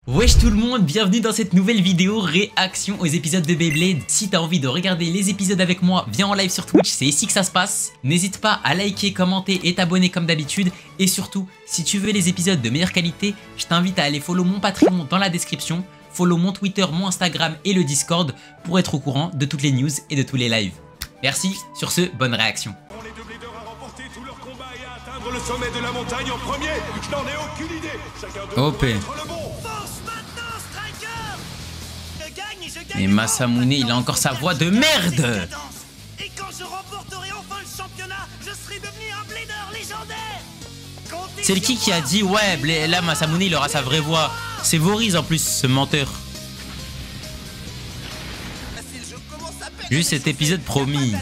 Wesh tout le monde, bienvenue dans cette nouvelle vidéo réaction aux épisodes de Beyblade. Si t'as envie de regarder les épisodes avec moi, viens en live sur Twitch, c'est ici que ça se passe. N'hésite pas à liker, commenter et t'abonner comme d'habitude. Et surtout, si tu veux les épisodes de meilleure qualité, je t'invite à aller follow mon Patreon dans la description, follow mon Twitter, mon Instagram et le Discord pour être au courant de toutes les news et de tous les lives. Merci, sur ce, bonne réaction. Les deux bladers à remporter tout leur combat et à atteindre le sommet de la montagne en premier. Je n'en ai aucune idée. Chacun d'eux OP. doit être le bon. Et Masamune, il a encore sa voix de merde. Et quand je remporterai enfin le championnat, je serai devenu un blader légendaire. C'est le qui a dit ouais, là Masamune il aura sa vraie voix. C'est Voriz en plus, ce menteur. Juste cet épisode promis.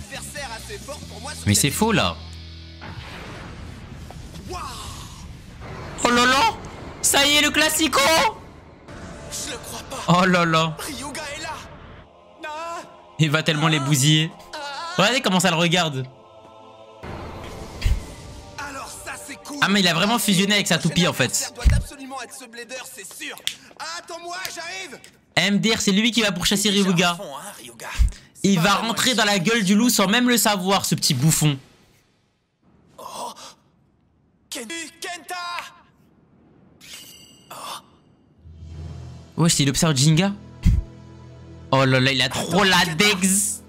Mais c'est faux là. Oh là là, ça y est le classico. Je le crois pas. Oh là là. Ryuga est là. Il va tellement les bousiller. Regardez comment ça le regarde. Alors ça c'est cool. Ah mais il a vraiment fusionné avec sa toupie en fait. Ça doit absolument être ce blader, c'est sûr. Attends-moi, j'arrive. MDR c'est lui qui va pourchasser Ryuga. Il va rentrer dans la gueule du loup sans même le savoir, ce petit bouffon. Kenta. Wesh, il observe Jinga. Oh là là, il a trop la dex.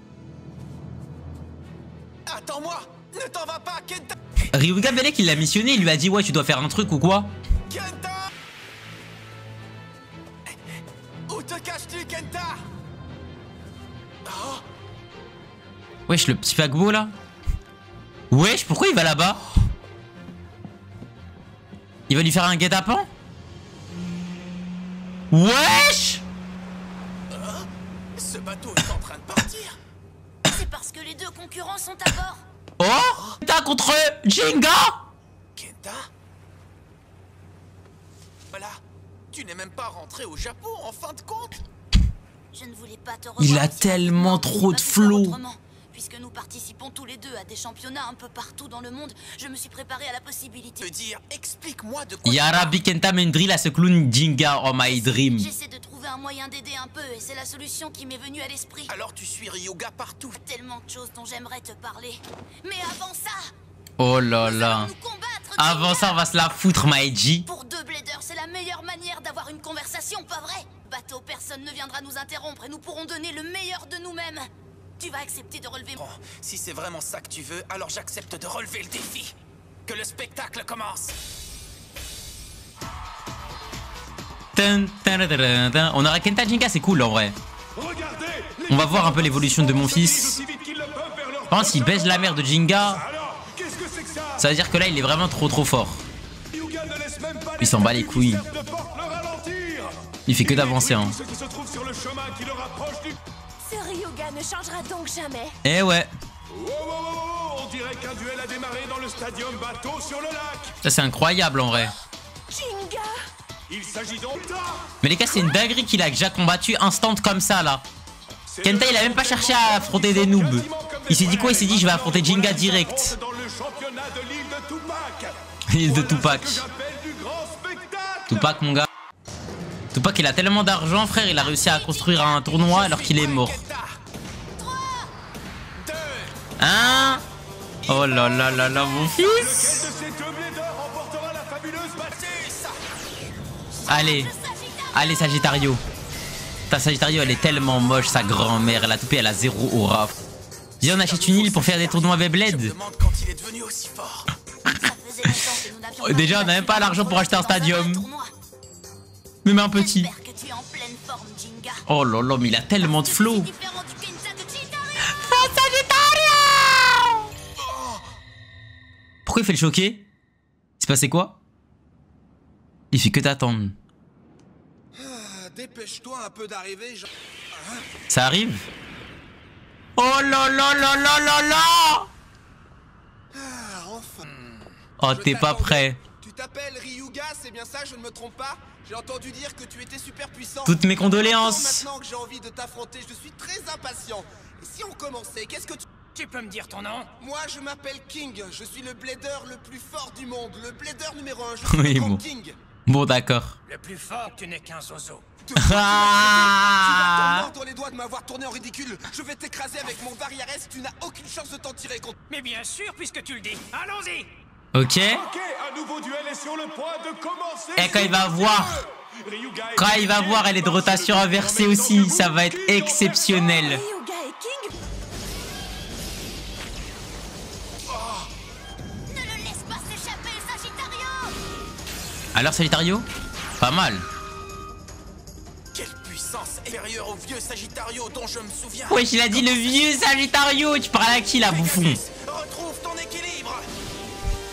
Attends-moi. Ne t'en va pas, Kenta. Ryuga Belek, il l'a missionné, il lui a dit ouais, tu dois faire un truc ou quoi. Kenta. Où te caches-tu, Kenta? Wesh, le petit paquebot là. Wesh, pourquoi il va là-bas? Il va lui faire un guet-apens? Wesh! Ce bateau est en train de partir. C'est parce que les deux concurrents sont à bord. Oh! T'as contre Jinga! Kenta? Voilà. Tu n'es même pas rentré au Japon en fin de compte. Je ne voulais pas te revoir. Il a aussi tellement rapidement, trop de pas pu faire flow. autrement. Puisque nous participons tous les deux à des championnats un peu partout dans le monde, je me suis préparé à la possibilité. Veux dire, explique-moi de quoi. Yarabi Kenta Mendril à ce clown Jinga oh my dream. J'essaie de trouver un moyen d'aider un peu et c'est la solution qui m'est venue à l'esprit. Alors tu suis Ryuga partout. Tellement de choses dont j'aimerais te parler. Mais avant ça, Oh là nous là. allons nous combattre. Avant Jinga. ça, on va se la foutre, Maiji. Pour deux bladers, c'est la meilleure manière d'avoir une conversation, pas vrai? Bateau, personne ne viendra nous interrompre et nous pourrons donner le meilleur de nous-mêmes. Tu vas accepter de relever... Bon, si c'est vraiment ça que tu veux, alors j'accepte de relever le défi. Que le spectacle commence. On aura Kenta Jinga, c'est cool en vrai. Regardez. On va voir un peu l'évolution de mon fils. Aussi vite qu'ils le peuvent vers leur Je pense qu'il baise la mère de Jinga. Alors, qu'est-ce que c'est que ça? Ça veut dire que là, il est vraiment trop fort. Ryuga ne laisse même pas Il s'en bat les couilles. de porte le ralentir. Il fait que d'avancer, hein. Ceux qui se trouvent sur le chemin qui le rapproche du... Ce Ryuga ne changera donc jamais. Eh ouais. Oh, on dirait qu'un duel a démarré dans le stadium bateau sur le lac. Ça, c'est incroyable en vrai. Jinga. Il s'agit donc... Mais les gars, c'est une dinguerie qu'il a déjà combattu instant comme ça là. Kenta, il a même pas cherché à affronter des noobs. Il s'est dit quoi? Il s'est dit je vais affronter Jinga direct. Dans le championnat de l'île de Tupac. L'île de Tupac. Ce que j'appelle du grand spectacle. Tupac, mon gars. Tupac, il a tellement d'argent, frère, il a réussi à construire un tournoi alors qu'il est mort. Hein? Oh là là là là, mon fils. Lequel de ces deux bladers remportera la fabuleuse bataille? Allez, allez Sagittario. Ta Sagittario, elle est tellement moche, sa grand-mère. La toupie, elle a zéro aura. Viens, on achète une île pour faire des tournois Beyblade. Je me demande quand il est devenu aussi fort. Ça faisait longtemps que nous n'avions pas Déjà, on n'a même pas l'argent pour acheter un stadium. Même un petit. J'espère que tu es en pleine forme, Jinga. Oh là là, mais il a tellement de flow. C'est différent du Kenta de Chitari. Sagittario! Pourquoi il fait le choquer? Il s'est passé quoi? Il fait que t'attendre. Dépêche-toi un peu d'arriver. Ça arrive? Oh là là là là là là! Enfin. Oh, t'es pas prêt. Tu t'appelles Ryuga, c'est bien ça, je ne me trompe pas? J'ai entendu dire que tu étais super puissant. Toutes mes condoléances. Maintenant que j'ai envie de t'affronter, je suis très impatient. Et si on commençait, qu'est-ce que tu... Tu peux me dire ton nom? Moi, je m'appelle King. Je suis le blader le plus fort du monde. Le blader numéro 1. Je suis Oui, le grand bon. King. Bon, d'accord. Le plus fort, tu n'es qu'un zozo. Ah! Dans les doigts de m'avoir tourné en ridicule. Je vais t'écraser avec mon Variares, tu n'as aucune chance de t'en tirer contre. Mais bien sûr, puisque tu le dis. Allons-y. Ok. Ok, un nouveau duel est sur le point de commencer. Et quand il va voir, elle est de rotation inversée aussi. Ça va être exceptionnel. Ryuga et King. Ne le laisse pas s'échapper, Sagittario. Alors, Sagittario? Pas mal. Quelle puissance inférieure au vieux Sagittario dont je me souviens. Wesh, il a dit le vieux Sagittario. Tu parles à qui, là, bouffon? Retrouve ton équilibre.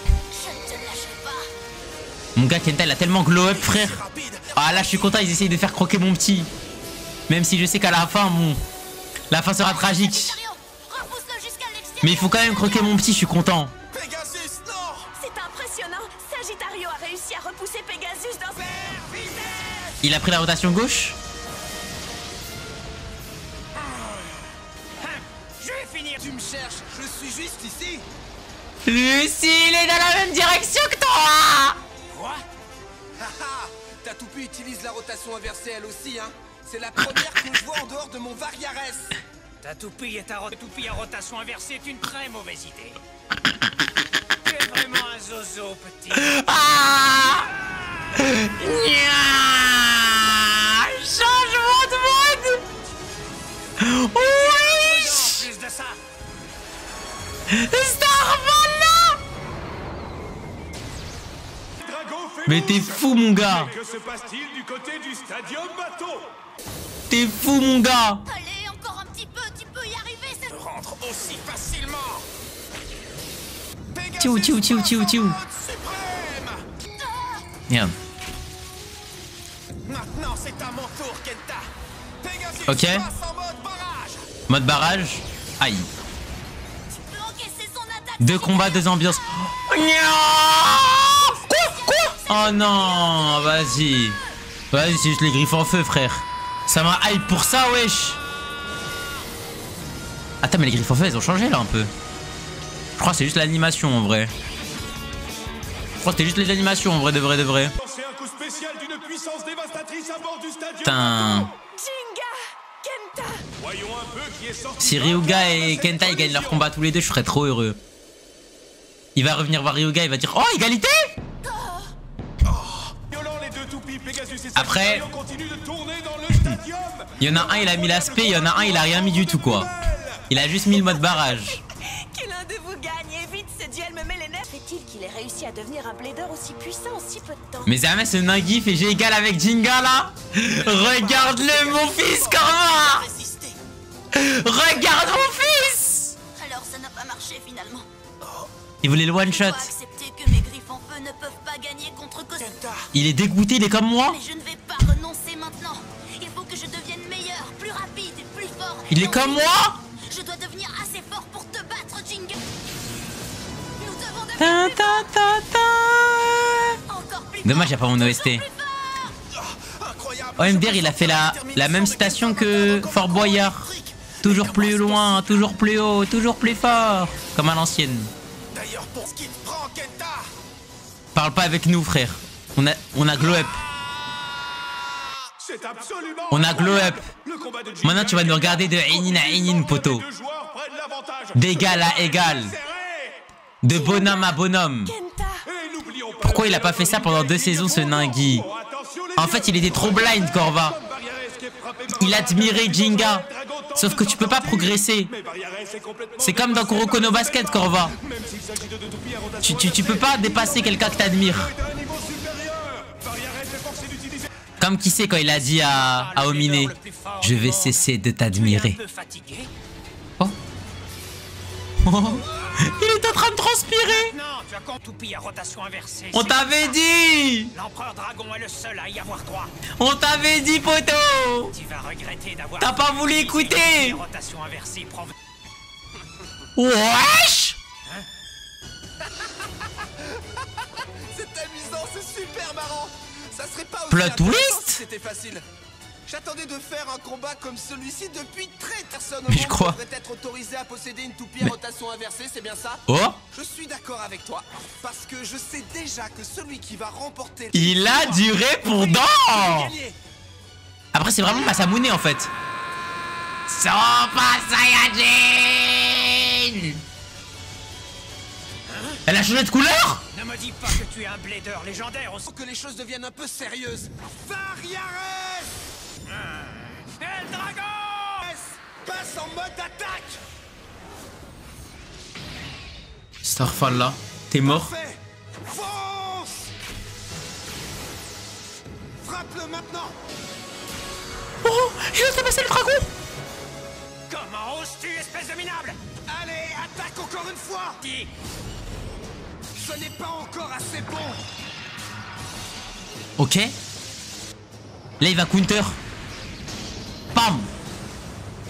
Je ne te lâcherai pas. Mon gars, Kenta, il a tellement glow up, frère. C'est rapide. Ah, là, je suis content, ils essayent de faire croquer mon petit. Même si je sais qu'à la fin, bon... La fin sera tragique. Sagittario, repousse-le jusqu'à l'extérieur. Mais il faut quand même croquer mon petit, je suis content. Pegasus, non. C'est impressionnant. Sagittario a réussi à repousser Pegasus dans... Il a pris la rotation gauche. Je vais finir. Tu me cherches, je suis juste ici. Lucie, il est dans la même direction que toi. Quoi? Haha, Tatupi utilise la rotation inversée elle aussi, hein. C'est la première que je vois en dehors de mon Variares. Ta toupie et ta toupie à rotation inversée est une très mauvaise idée. Tu es vraiment un zozo, petit. Ah, Nya, changement de mode. Oui, En plus de ça, Starman. Drago fait Mais mouche. t'es fou, mon gars. Que se passe-t-il du côté du Stadium Bateau? T'es fou, mon gars. Allez, encore un petit peu, tu peux y arriver. je rentre aussi facilement. Tiou, tiou, tiou, tiou, tiou. Suprême. Merde. Maintenant, c'est à mon tour, Kenta. Pegasus Ok. passe en mode barrage. Mode barrage. Aïe. Tu peux encaisser son attaque. Deux combats, deux ambiances. Nya. Quoi? Oh non, vas-y. Vas-y, c'est juste les griffes en feu, frère. Ça m'a hype pour ça, wesh. Attends, mais les griffes en feu, elles ont changé là un peu. Je crois que c'est juste l'animation en vrai. Je crois que c'était juste les animations en vrai, de vrai, de vrai. C'est un coup spécial d'une puissance dévastatrice à bord du Stadium Putain. Bateau. Jinga, Kenta. Voyons un peu qui est sorti. Si Ryuga et Kenta ils gagnent leur combat tous les deux, je serais trop heureux. Il va revenir voir Ryuga, il va dire oh, égalité. Violant les deux toupies, Pegasus et Après- Sagittario continuent de tourner dans le stadium. Il y en a un, il a mis l'aspect, il y en a un, il a rien mis du tout quoi. Il a juste mis le mode barrage. Que l'un de vous gagne et vite, ce duel me met les nerfs. Fait-il qu'il ait réussi à devenir un blader aussi puissant en si peu de temps? Mais jamais ce Nagui fait j'ai égal avec Jinga là. Regarde-le mon fils Korva. Résister. Regarde mon fils. Alors ça n'a pas marché finalement. Il voulait le one Je shot. dois accepter que mes griffes en feu ne peuvent pas gagner contre Cosmo. Il est dégoûté, il est comme moi. Mais je ne vais pas renoncer maintenant. Il faut que je devienne meilleur, plus rapide et plus fort. Il est Et comme ensuite, moi. Je dois devenir assez fort pour te battre, Jinga. Nous devons Ta, devenir ta, ta, ta. encore plus Dommage, fort, y a pas mon OST. toujours plus fort. Incroyable. OMDR il a fait la même citation que Fort Boyard. Toujours plus loin, toujours plus haut, toujours plus fort. Comme à l'ancienne. D'ailleurs, pour ce qui te prend, Kenta. Parle pas avec nous frère. On a glow up. C'est absolument. On a glow up. Le combat de Jinga Maintenant tu vas nous regarder de Einin à Einin poteau. Les deux joueurs prennent l'avantage. D'égal à égal. Serré. De bonhomme à bonhomme. Kenta. Et n'oublions pas Pourquoi le il a pas fait ça pendant 2 saisons ce Nagui? Attention, les En fait il était trop blind Korva. Il admirait Jinga. Sauf que tu peux pas progresser. C'est comme dans Kuroko no Basket Korva. Tu peux pas dépasser quelqu'un que t'admires. Comme qui sait quand il a dit à Omine, je vais cesser de t'admirer. Un peu fatigué. Oh. Oh. Il est en train de transpirer. Non, tu as compte toupie à rotation inversée. On C'est t'avait ça. dit. L'empereur dragon est le seul à y avoir droit. On t'avait dit poteau. Tu vas regretter d'avoir. T'as pas voulu écouter. La rotation inversée prend. Wesh. C'est amusant, c'est super marrant. Ça serait pas aussi Plot intéressant twist. si c'était facile. J'attendais de faire un combat comme celui-ci depuis très personne au Mais je monde crois. devrait être autorisé à posséder une toupie à rotation inversée, c'est bien ça? Oh, Je suis d'accord avec toi, parce que je sais déjà que celui qui va remporter... il a du répondant. Gagner. Après, c'est vraiment Masamune en fait. Super Saiyajin. Elle a changé de couleur. Ne me dis pas que tu es un blader légendaire aussi. Faut que les choses deviennent un peu sérieuses. Variares! El Dragon! Passe en mode attaque! Starfall, t'es mort. Fait! Fonce! Frappe-le maintenant! Oh, il a tabassé le dragon. Comment oses-tu, espèce de minable? Allez, attaque encore une fois! Dis, Ce n'est pas encore assez bon! Ok. Là, il va counter. Bam.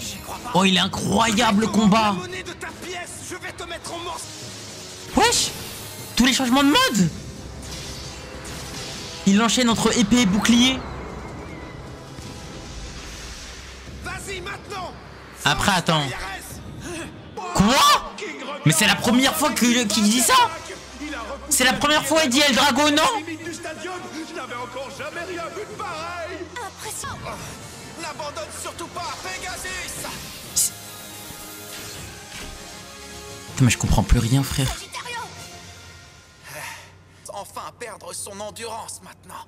j'y crois pas. Oh, il est incroyable le combat. La monnaie de ta pièce, je vais te mettre en morceaux! Wesh. Tous les changements de mode. Il enchaîne entre épée et bouclier. Vas-y maintenant! Après, attends. Variares! Quoi? Mais c'est la première fois qu'il dit ça. C'est la première fois qu'il dit El Drago, non? Limite du stadium, je n'avais encore jamais rien vu de pareil. Impressionnant. N'abandonne surtout pas, Pegasus! Putain, mais je comprends plus rien, frère. Sagittario! Enfin perdre son endurance maintenant.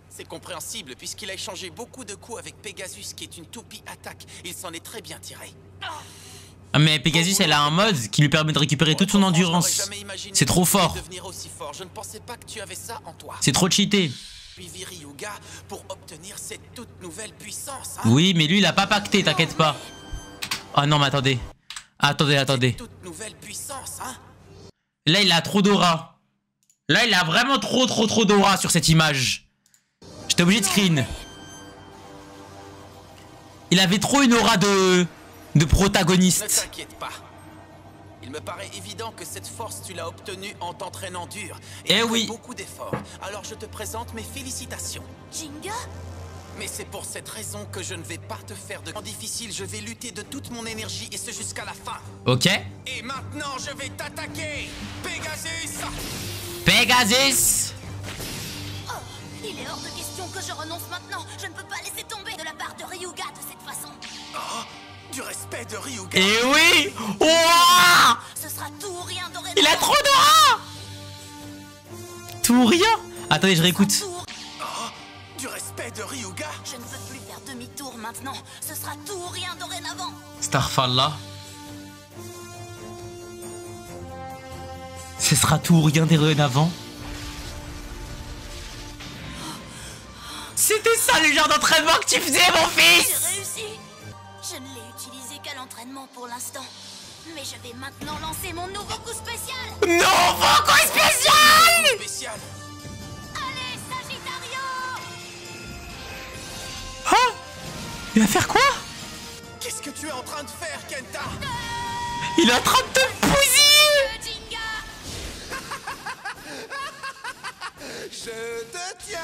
C'est compréhensible puisqu'il a échangé beaucoup de coups avec Pegasus qui est une toupie attaque. Il s'en est très bien tiré. Ah, mais Pegasus, elle a un mode qui lui permet de récupérer toute son endurance. C'est trop fort. Devenir aussi fort. Je ne pensais pas que tu avais ça en toi. C'est trop cheaté. Suivi Ryuga pour obtenir cette toute nouvelle puissance. Hein? Oui, mais lui, il a pas pacté, t'inquiète pas. Ah non, mais attendez. Attendez. Toute nouvelle puissance, hein? Là, il a trop d'aura. Là, il a vraiment trop d'aura sur cette image. J'étais obligé de screen. Il avait trop une aura de Ne protagoniste. t'inquiète pas. Il me paraît évident que cette force, tu l'as obtenue en t'entraînant dur. Eh après oui. beaucoup d'efforts. Alors je te présente mes félicitations. Jinga? Mais c'est pour cette raison que je ne vais pas te faire de temps difficile. Je vais lutter de toute mon énergie et ce jusqu'à la fin. Ok. Et maintenant, je vais t'attaquer, Pegasus. Pegasus. Oh, il est hors de question que je renonce maintenant. Je ne peux pas laisser tomber de la part de Ryuga de cette façon. Oh, du respect de Ryuga. Eh oui. Ouah. Ce sera tout ou rien dorénavant. Il a trop d'aura. Tout ou rien. Attendez, je réécoute. Tout ou- Du respect de Ryuga. Je ne peux plus faire demi-tour maintenant. Ce sera tout ou rien dorénavant. Starfall là. Ce sera tout ou rien dorénavant. C'était ça le genre d'entraînement que tu faisais, mon J'ai fils. réussi. Je ne l'ai utilisé qu'à l'entraînement pour l'instant. Mais je vais maintenant lancer mon nouveau coup spécial. Non, pourquoi spécial? Spécial. Allez, Sagittario! Hein? Il va faire quoi? Qu'est-ce que tu es en train de faire, Kenta? Il est en train de te bousiller. Jinga! Je te tiens!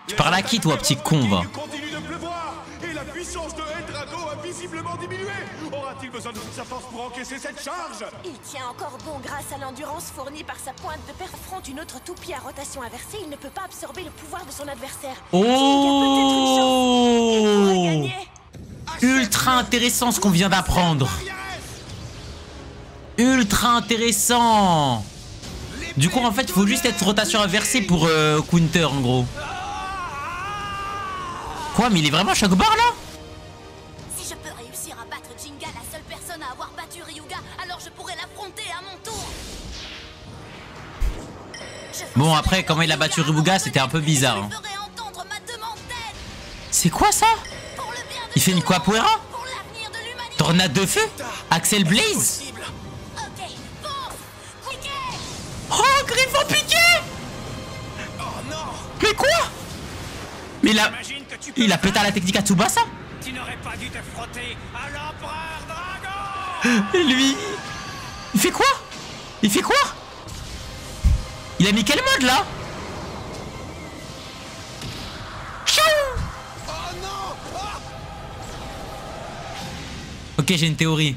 Tu parles à qui, toi, petit con, va? Il continue de pleuvoir et la puissance de El Drago a visiblement diminué. Aura-t-il besoin de toute sa force pour encaisser cette charge? Il tient encore bon grâce à l'endurance fournie par sa pointe de perte. Affronte une autre toupie à rotation inversée, il ne peut pas absorber le pouvoir de son adversaire. Oh! Gagner. Ultra intéressant ce qu'on vient d'apprendre. Ultra intéressant. Du coup, en fait, il faut juste être rotation inversée pour counter, en gros. Quoi? Mais il est vraiment Shagbar, là? Si je peux réussir à battre Jinga, la seule personne à avoir battu Ryuga, alors je pourrais l'affronter à mon tour. Bon, après, comment il a battu Ryuga, c'était un peu bizarre. Hein. Je lui ferai entendre ma demande d'aide. C'est quoi ça? Pour le bien de Il fait une tout le monde, capoeira? pour l'avenir de l'humanité. Tornade de feu? Axel Blaze? Possible. Ok, fonce, cliquez. Oh, Griffon piqué! Oh non. Mais quoi? Mais J'imagine que tu peux il a le pété à faire. la technique à Tsubasa? Tu n'aurais pas dû te frotter à l'empereur dragon. Et lui? Il fait quoi? Il fait quoi? Il a mis quel mode là? Ok, j'ai une théorie.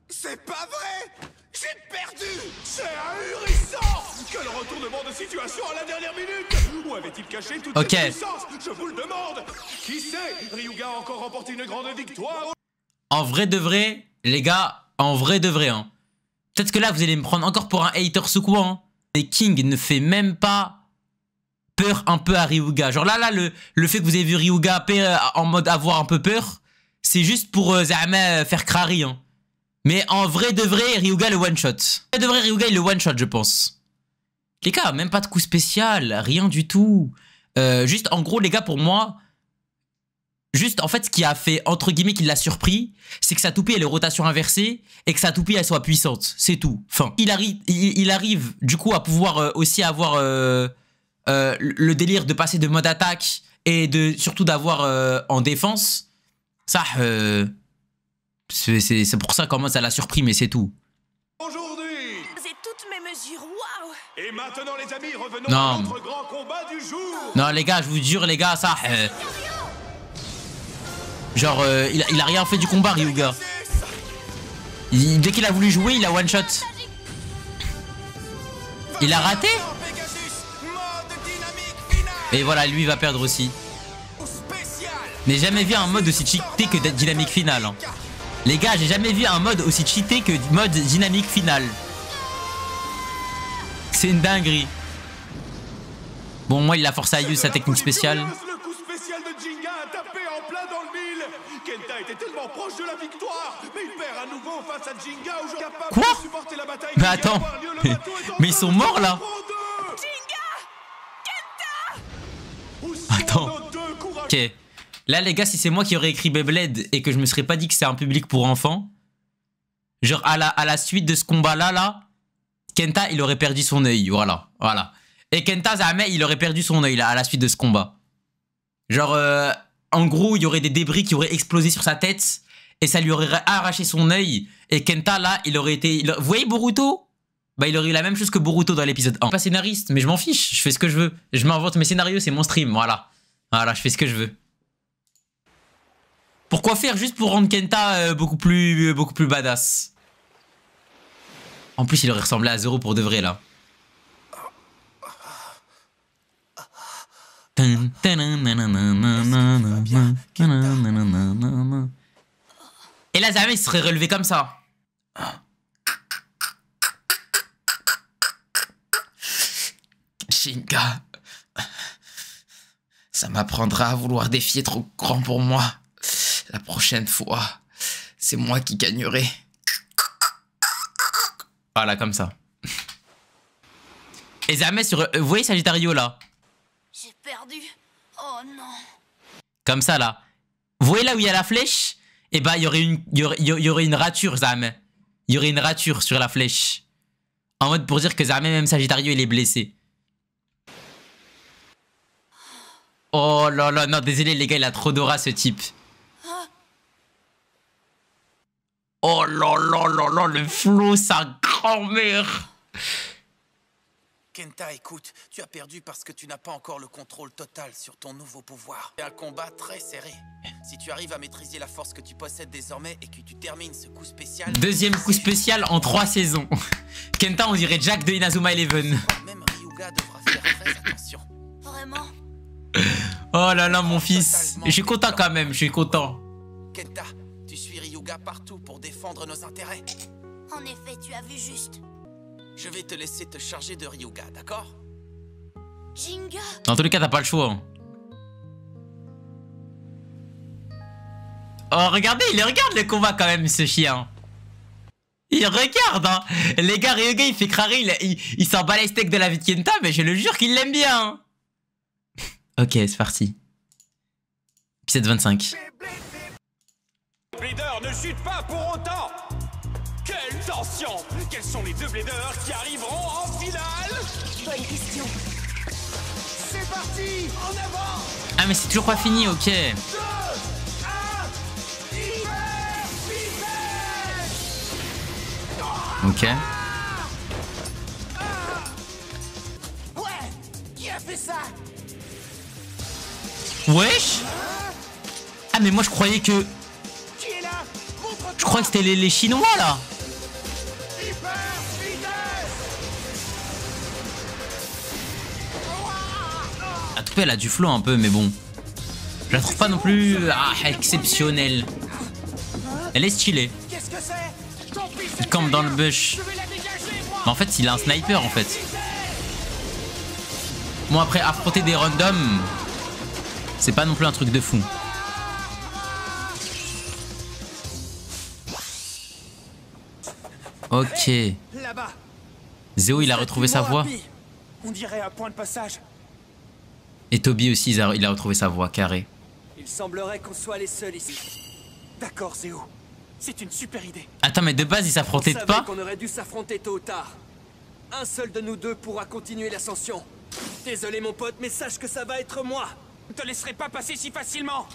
C'est pas vrai! J'ai perdu! C'est ahurissant! Quel retournement de situation à la dernière minute! Où avait-il caché toute cette puissance? Je vous le demande! Qui sait? Ryuga a encore remporté une grande victoire! En vrai de vrai, les gars, en vrai de vrai, hein. Peut-être que là, vous allez me prendre encore pour un hater ou quoi, hein. Et King ne fait même pas peur un peu à Ryuga. Genre là, le fait que vous avez vu Ryuga en mode avoir un peu peur, c'est juste pour faire crari, hein. Mais en vrai de vrai, Ryuga le one shot. En vrai de vrai, Ryuga il le one shot, je pense. Les gars, même pas de coup spécial, rien du tout. Juste, en gros, les gars, pour moi, juste, en fait, ce qui a fait, entre guillemets, qui l'a surpris, c'est que sa toupie, elle est rotation inversée et que sa toupie, elle soit puissante. C'est tout. Enfin, il arrive, du coup, à pouvoir aussi avoir le délire de passer de mode attaque et surtout d'avoir en défense. Ça, c'est pour ça comment ça l'a surpris, mais c'est tout. Aujourd'hui! C'est toutes mes mesures, waouh! Et maintenant, les amis, revenons Non. à notre grand combat du jour! Non, les gars, je vous jure, les gars, ça... genre, il a rien fait du combat, Ryuga. Dès qu'il a voulu jouer, il a one shot. Il a raté. Et voilà, lui, il va perdre aussi. Mais jamais vu un mode aussi cheaté que dynamique finale. Hein. Les gars, j'ai jamais vu un mode aussi cheaté que mode dynamique finale. C'est une dinguerie. Bon, moi, il a forcé à use sa technique spéciale. Le coup spécial de Jinga a tapé en plein dans le mille. Kenta était tellement proche de la victoire, mais il perd à nouveau face à Jinga, aujourd'hui capable Quoi? de supporter la bataille. Mais attends, mais ils sont morts là. Attends. Ok. Là, les gars, si c'est moi qui aurais écrit Beyblade et que je me serais pas dit que c'est un public pour enfants, genre à la suite de ce combat-là, Kenta, il aurait perdu son œil. Voilà. Et Kenta, jamais, il aurait perdu son œil là, à la suite de ce combat. Genre, en gros, il y aurait des débris qui auraient explosé sur sa tête et ça lui aurait arraché son œil. Et Kenta, là, il aurait été... Vous voyez Boruto? Bah, il aurait eu la même chose que Boruto dans l'épisode 1. Je suis pas scénariste, mais je m'en fiche. Je fais ce que je veux. Je m'invente mes scénarios, c'est mon stream. Voilà, je fais ce que je veux. Pourquoi faire juste pour rendre Kenta beaucoup plus badass? En plus, il aurait ressemblé à Zoro pour de vrai, là. Et là, jamais il serait relevé comme ça. Jinga, ça m'apprendra à vouloir défier trop grand pour moi. La prochaine fois, c'est moi qui gagnerai. Voilà, comme ça. Et jamais sur... vous voyez Sagittario, là? J'ai perdu. Oh non. Comme ça, là. Vous voyez là où il y a la flèche? Et bah, il y aurait une rature, jamais. Il y aurait une rature sur la flèche. En mode pour dire que jamais, même Sagittario, il est blessé. Oh là là, non, désolé les gars, il a trop d'aura ce type. Oh là là là là, le flow, sa grand-mère. Kenta, écoute, tu as perdu parce que tu n'as pas encore le contrôle total sur ton nouveau pouvoir. C'est un combat très serré. Si tu arrives à maîtriser la force que tu possèdes désormais et que tu termines ce coup spécial... Deuxième coup spécial en 3 saisons. Kenta, on dirait Jack de Inazuma Eleven. Même Ryuga devra faire très attention. Vraiment? Oh là là, mon fils. Je suis content quand même, je suis content. Kenta, tu suis Ryuga partout pour défendre nos intérêts. En effet, tu as vu juste. Je vais te laisser te charger de Ryuga, d'accord? Jinga? Dans tous les cas, t'as pas le choix. Oh, regardez, il regarde le combat quand même, ce chien. Il regarde, hein. Les gars, Ryuga, il fait crari, il s'en bat les steaks de la vie de Kenta, mais je le jure qu'il l'aime bien. Ok, c'est parti. Épisode 25. Blader ne chute pas pour autant. Quelle tension! Quels sont les deux Bladers qui arriveront en finale? Bonne question. C'est parti! En avant! Ah, mais c'est toujours pas fini, ok. 2, 1, Ok. Ouais! Qui a fait ça? Wesh. Ah, mais moi je croyais que... Je crois que c'était les Chinois là. La toupée elle a du flow un peu mais bon. Je la trouve pas non plus exceptionnelle. Elle est stylée. Il campe dans le bush. Mais en fait il a un sniper en fait. Bon après affronter des randoms, c'est pas non plus un truc de fou. Ok. Zéo il a retrouvé sa voix. On dirait un point de passage. Et Toby aussi il a retrouvé sa voix carré. Il semblerait qu'on soit les seuls ici. D'accord Zéo, c'est une super idée. Attends mais de base ils s'affrontaient pas. On aurait dû s'affronter tôt ou tard. Un seul de nous deux pourra continuer l'ascension. Désolé mon pote, mais sache que ça va être moi. Je ne te laisserai pas passer si facilement.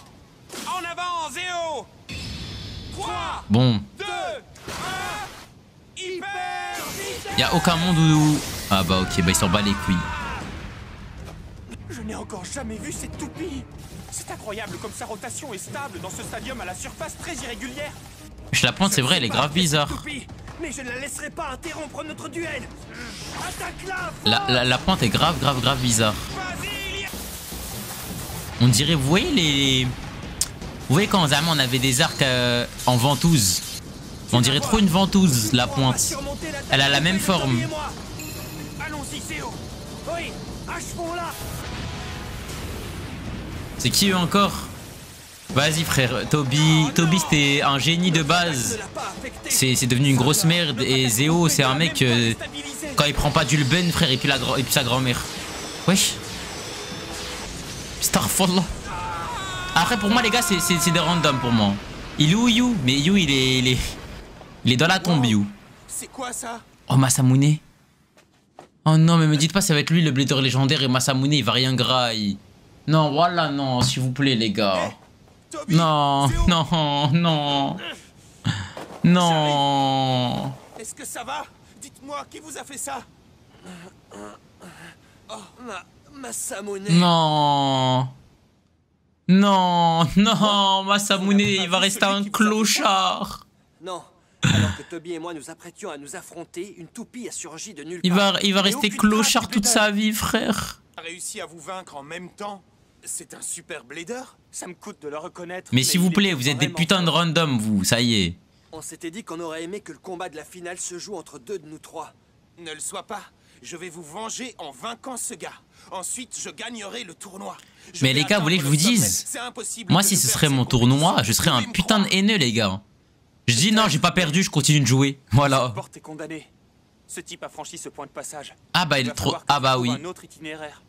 En avant, Zéo. 3, Bon. 2, 1, hyper vitesse. Y a aucun monde où... Ah bah ok, bah il s'en bat les couilles. Je n'ai encore jamais vu cette toupie. C'est incroyable comme sa rotation est stable dans ce stadium à la surface très irrégulière. La pointe c'est vrai, elle est grave bizarre. Mais je ne la laisserai pas interrompre notre duel. Attaque-la. La pointe est grave bizarre. On dirait, vous voyez les... Vous voyez quand on avait des arcs en ventouse. On dirait trop une ventouse, la pointe. Elle a la même forme. C'est qui eux encore? Vas-y frère, Toby c'était un génie de base. C'est devenu une grosse merde. Et Zéo c'est un mec quand il prend pas d'Ulben frère et puis sa grand-mère. Wesh. Starfall. Après pour moi les gars c'est des randoms pour moi. Il est où You? Mais You il est dans la tombe You. C'est quoi ça? Oh Masamune. Oh non mais me dites pas ça va être lui le blader légendaire et Masamune il va rien graille. Non voilà non s'il vous plaît les gars. Hey, Toby, non, Zéo. non. Non. Est-ce que ça va? Dites-moi, qui vous a fait ça? Oh, Masamune. Non. Non, Masamune, il va rester un clochard. Non. Alors que Toby et moi nous apprêtions à nous affronter, une toupie a surgi de nulle part. Il va rester clochard toute sa vie, frère. A réussi à vous vaincre en même temps? C'est un super blader? Ça me coûte de le reconnaître. Mais s'il vous plaît, vous êtes des putains de random, vous, ça y est. On s'était dit qu'on aurait aimé que le combat de la finale se joue entre deux de nous trois. Ne le sois pas. Je vais vous venger en vainquant ce gars. Ensuite, je gagnerai le tournoi. Mais les gars, vous voulez que je vous dise? Moi, si ce serait mon tournoi, je serais un putain de haineux, les gars. Je dis non, j'ai pas perdu, je continue de jouer. Voilà. Cette porte est condamnée. Ce type a franchi ce point de passage. Ah bah il est trop... Ah bah oui. Un autre itinéraire.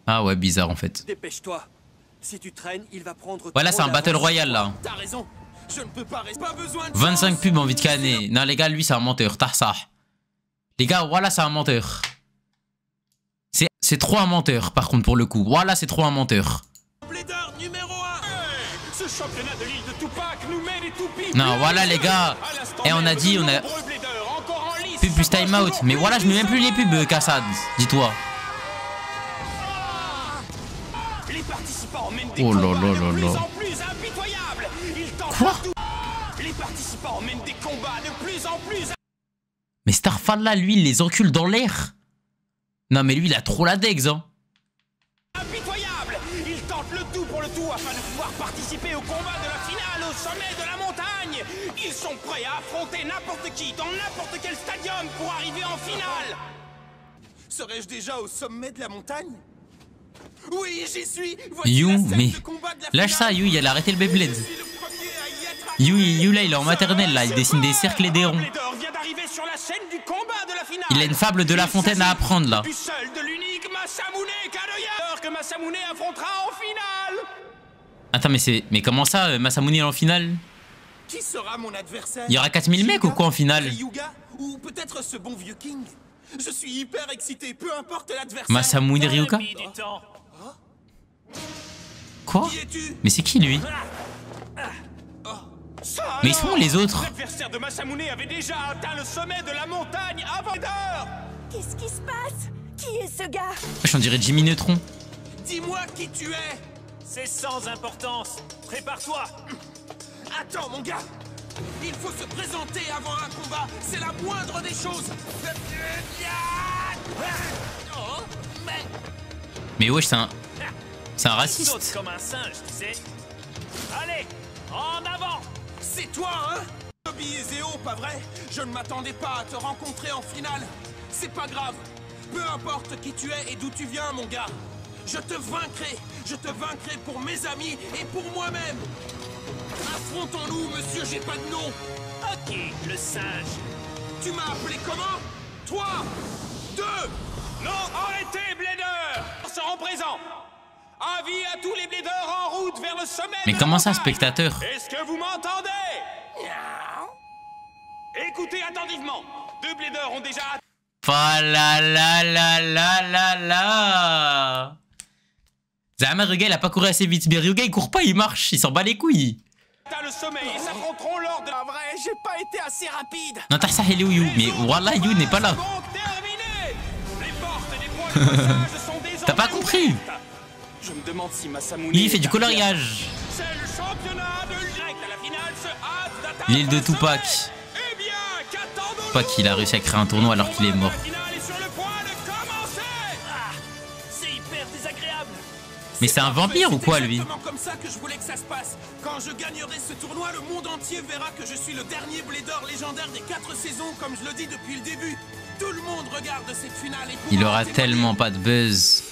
Ah ouais, bizarre en fait. Dépêche-toi. Si tu traînes, il va prendre... Voilà, c'est un battle royal là. T'as raison. Je ne peux pas rester. Pas besoin de 25 pubs envie de canner. Non les gars, lui c'est un menteur, t'as ça. Les gars, voilà, c'est un menteur. C'est trop un menteur par contre pour le coup. Voilà, c'est trop un menteur. Blader numéro 1. Ce championnat de l'île de Tupac nous met les toupies. Non, voilà les gars. Et on a dit, on a... Pub plus time out. Mais voilà, je mets même plus les pubs, Kassad. Dis-toi. Les participants mènent des Oh là combats là là de plus là. en plus impitoyables. Ils tentent Quoi? tout. Les participants mènent des combats de plus en plus Mais Starfall là, lui, il les encule dans l'air. Non mais lui, il a trop la dex, hein. impitoyables. Ils tentent le tout pour le tout afin de pouvoir participer au combat de la finale au sommet de la montagne. Ils sont prêts à affronter n'importe qui dans n'importe quel stadium pour arriver en finale. Serais-je déjà au sommet de la montagne? Oui, j'y suis. Voici You, la scène mais... de combat de la Lâche ça, finale. You, il a arrêté le Beyblade. Je suis le premier à y être You là, il est en maternelle là, il dessine des cercles et des ronds. Blader vient d'arriver sur la scène du combat de la finale. Il a une fable de La Fontaine à apprendre là. Du seul, de l'unique Masamune Kanoya que Masamune affrontera en finale. Attends mais comment ça, Masamune en finale? Qui sera mon adversaire? Il y aura 4000 mecs ou quoi en finale? Ryuga ou peut-être ce bon vieux King? Je suis hyper excité, peu importe l'adversaire. Masamune Ryuka? Quoi? Qui es-tu? Mais c'est qui lui? Ça Mais ils sont où les autres? L'adversaire de Masamune avait déjà atteint le sommet de la montagne avant d'heure. Qu'est-ce qui se passe? Qui est ce gars? J'en dirais Jimmy Neutron. Dis-moi qui tu es. C'est sans importance. Prépare-toi. Attends mon gars, Il faut se présenter avant un combat. C'est la moindre des choses. Oh, Mais wesh, c'est un raciste. Saute comme un singe, tu sais. Allez, en avant. c'est toi, hein? Toby et Zéo, pas vrai? Je ne m'attendais pas à te rencontrer en finale. C'est pas grave. Peu importe qui tu es et d'où tu viens, mon gars. Je te vaincrai. Je te vaincrai pour mes amis et pour moi-même. Affrontons-nous, monsieur, j'ai pas de nom. Ok, le singe. Tu m'as appelé comment? 3, 2. Non, arrêtez, Blader. Seront présents. Avis à tous les Bladers en route vers le sommet. Mais de comment la ça, montagne. spectateur? Est-ce que vous m'entendez? Écoutez attentivement. 2 Bladers ont déjà... Oh là là là là là là. Zama Ryuga il a pas couru assez vite. Mais Ryuga il court pas, il marche, il s'en bat les couilles. le sommet et s'affronteront lors de... Pas vrai, j'ai pas été assez rapide. Non t'as ça il est où Yu? Mais Wallah Yu n'est pas là. Donc terminé. Les portes et les points de passage sont désormais T'as pas compris? ouvertes. Je me demande si Masamune... Il fait du coloriage. C'est le championnat de direct à la finale se hâte d'atteindre L'île de le sommet. Tupac. Eh bien, qu'attendons-nous? Pas qu'il a réussi à créer un tournoi alors qu'il est mort. La finale est sur le point de commencer. Ah, c'est hyper désagréable. Mais c'est un vampire ou quoi lui? C'est exactement comme ça que je voulais que ça se passe. Quand je gagnerai ce tournoi, le monde entier verra que je suis le dernier Blader légendaire des 4 saisons, comme je le dis depuis le début. Tout le monde regarde cette finale et Il pourra aura en témoigner. tellement pas de buzz.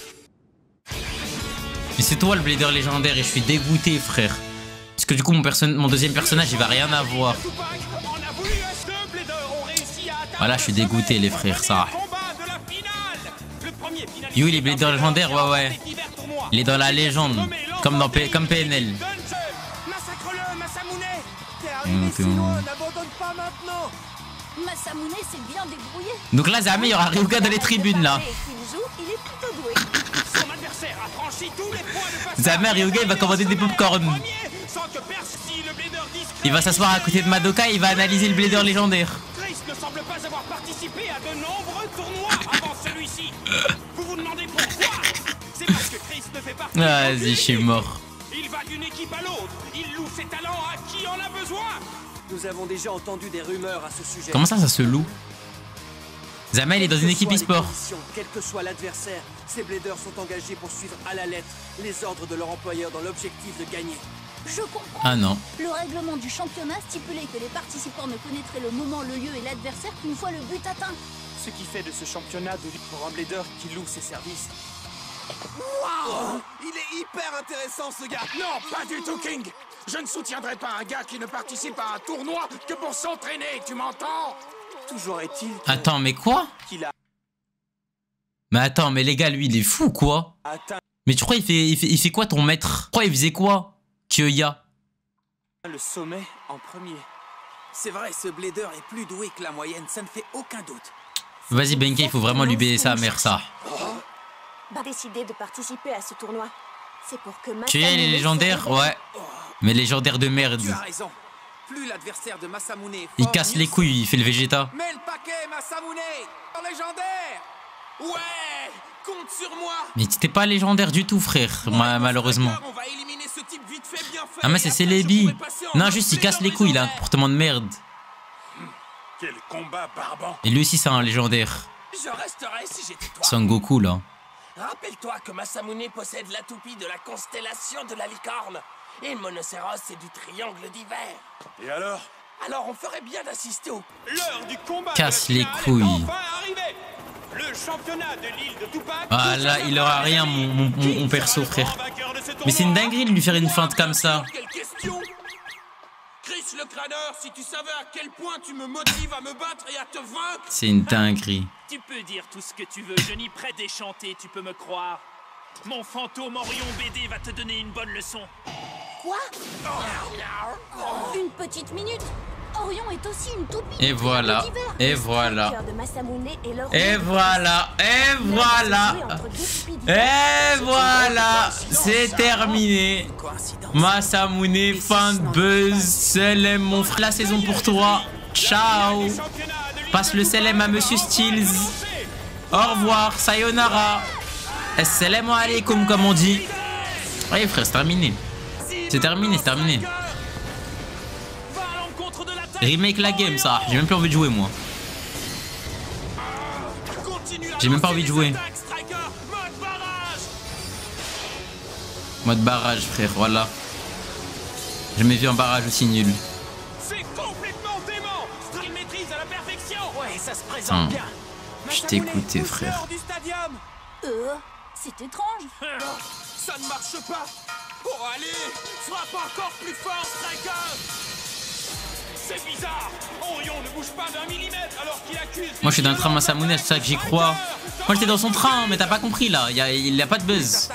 Mais c'est toi le Blader légendaire et je suis dégoûté frère. Parce que du coup mon deuxième personnage il va rien avoir. Voilà, je suis dégoûté les frères, ça. Yu il est Blader légendaire, ouais ouais. Il est dans la légende, comme dans comme PNL. Massacre-le, Masamune. T'es Mm, arrivé si mm. loin, n'abandonne pas maintenant. Masamune s'est bien débrouillé. Donc là Zama il y aura Ryuga dans les tribunes là. Et qu'il joue, il est plutôt doué. Son adversaire a franchi tous les points de passage. Zama Ryuga il va commander des popcorn. Sans que si le Blader discret... Il va s'asseoir à côté de Madoka et il va analyser le Blader légendaire. Chris ne semble pas avoir participé à de nombreux tournois avant celui-ci. Vous vous demandez pourquoi? C'est parce que Chris ne fait partie... Vas-y, je suis mort. Il va d'une équipe à l'autre. Il loue ses talents à qui en a besoin. Nous avons déjà entendu des rumeurs à ce sujet. Comment ça se loue? Zama il est dans une équipe e-sport. Quel que soit l'adversaire, ces Bladers sont engagés pour suivre à la lettre les ordres de leur employeur dans l'objectif de gagner. Je comprends. Ah non. Le règlement du championnat stipulait que les participants ne connaîtraient le moment, le lieu et l'adversaire qu'une fois le but atteint. Ce qui fait de ce championnat de lutte pour un Blader qui loue ses services. Waouh, il est hyper intéressant ce gars. Non, pas du tout, King. Je ne soutiendrai pas un gars qui ne participe à un tournoi que pour s'entraîner, tu m'entends? Toujours est-il Attends, mais quoi? qu'il a Mais attends, mais les gars, lui, il est fou, quoi? atteint Mais tu crois, il fait quoi, ton maître? Tu crois, il faisait quoi? Kyoya? le sommet en premier. C'est vrai, ce Blader est plus doué que la moyenne, ça ne fait aucun doute. Vas-y, Benkei, il faut vraiment lui baiser sa mère, ça. Va décider de participer à ce tournoi. C'est pour que Kyoya, il est légendaire? Ouais. Mais légendaire de merde. Tu as raison. Plus l'adversaire de Masamune est fort, Il casse mieux les couilles, il fait le Vegeta. Mets le paquet, Masamune! Légendaire! Ouais, compte sur moi. Mais t'es pas légendaire du tout, frère, malheureusement. On va éliminer ce type vite fait, bien fait. Ah, mais Et c'est après, Celebi. je pourrai passer en Non, mode juste il casse les Blader couilles, il a un légendaire. comportement de merde. Quel combat barbant. Et lui aussi, c'est un légendaire. Je resterai si j'étais toi. Son Goku, là. Rappelle-toi que Masamune possède la toupie de la constellation de la licorne. Et le monocéros, c'est du triangle d'hiver. Et alors? Alors on ferait bien d'assister au... L'heure du combat Casse de la les finale couilles. est enfin arrivée. Le championnat de l'île de Tupac. Ah là, il aura rien, mon perso, frère. Mais c'est une dinguerie de lui faire une feinte comme ça. Quelle question? Chris le crâneur, si tu savais à quel point tu me motives à me battre et à te vaincre. C'est une dinguerie. Tu peux dire tout ce que tu veux, je n'y prête déchanté, tu peux me croire. Mon fantôme Orion BD va te donner une bonne leçon. Quoi? Une petite minute. Orion est aussi une toupie. Et voilà. Et voilà. Cœur de Masamune et leur Et voilà. Et voilà. Et voilà. C'est terminé. Coïncidence. Masamune, fin de buzz. Selem, mon frère, la saison pour toi. Ciao. Passe le Selem à Monsieur Steels. Au revoir. Sayonara. Assalamu alaikum, comme on dit. Ouais, frère, c'est terminé. C'est terminé, c'est terminé. Va à l'encontre de la Remake la game, ça. J'ai même plus envie de jouer, moi. J'ai même pas envie de jouer. Mode barrage, frère, voilà. J'ai jamais vu un barrage aussi nul. C'est complètement dément. Il maîtrise à la perfection. Ouais, ça se présente bien. Je t'ai écouté, frère. Du stadium. C'est étrange. Ça ne marche pas. Oh, allez, frappe encore plus fort, Striker. C'est bizarre. Orion ne bouge pas d'un millimètre alors qu'il accuse. Moi, je suis dans le train Masamune, c'est ça que j'y crois. Moi, j'étais dans son train, mais t'as pas compris, là. Il y a pas de buzz.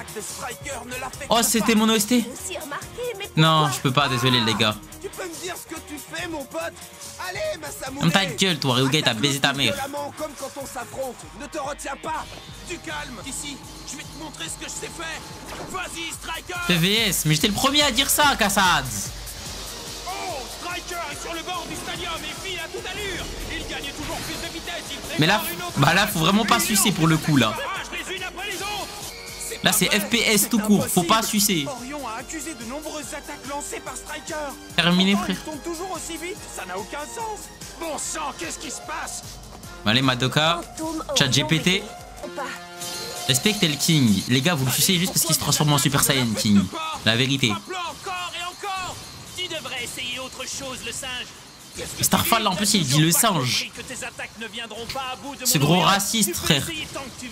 Oh, c'était mon OST. Non, je peux pas, désolé, les gars. Tu peux me dire ce que tu fais, mon pote? Allez, Masamune. Comme ta gueule, toi, Ryuga, t'as baisé ta mère. Comme quand on s'affronte. Ne te retiens pas. Du calme, ici. Je vais te montrer ce que je sais faire. Vas-y, Striker. PVS, mais j'étais le premier à dire ça, Kassad. Oh, Striker est sur le bord du stadium et file à toute allure. Il gagne toujours plus de vitesse. Mais là, là, faut vraiment pas sucer pour le coup, là. Là, c'est FPS tout court, faut pas sucer. Orion a accusé de nombreuses attaques lancées par Striker. Terminé, frère. Il tombe toujours aussi vite, ça n'a aucun sens. Bon sang, qu'est-ce qui se passe? Allez, Madoka, ChatGPT. Respectez le King. Les gars, vous le sucez juste parce qu'il se transforme en Super Saiyan King. La vérité. Encore et encore. Tu devrais essayer autre chose, le singe. Starfall, là, en plus, il dit le singe. Ce gros raciste, frère.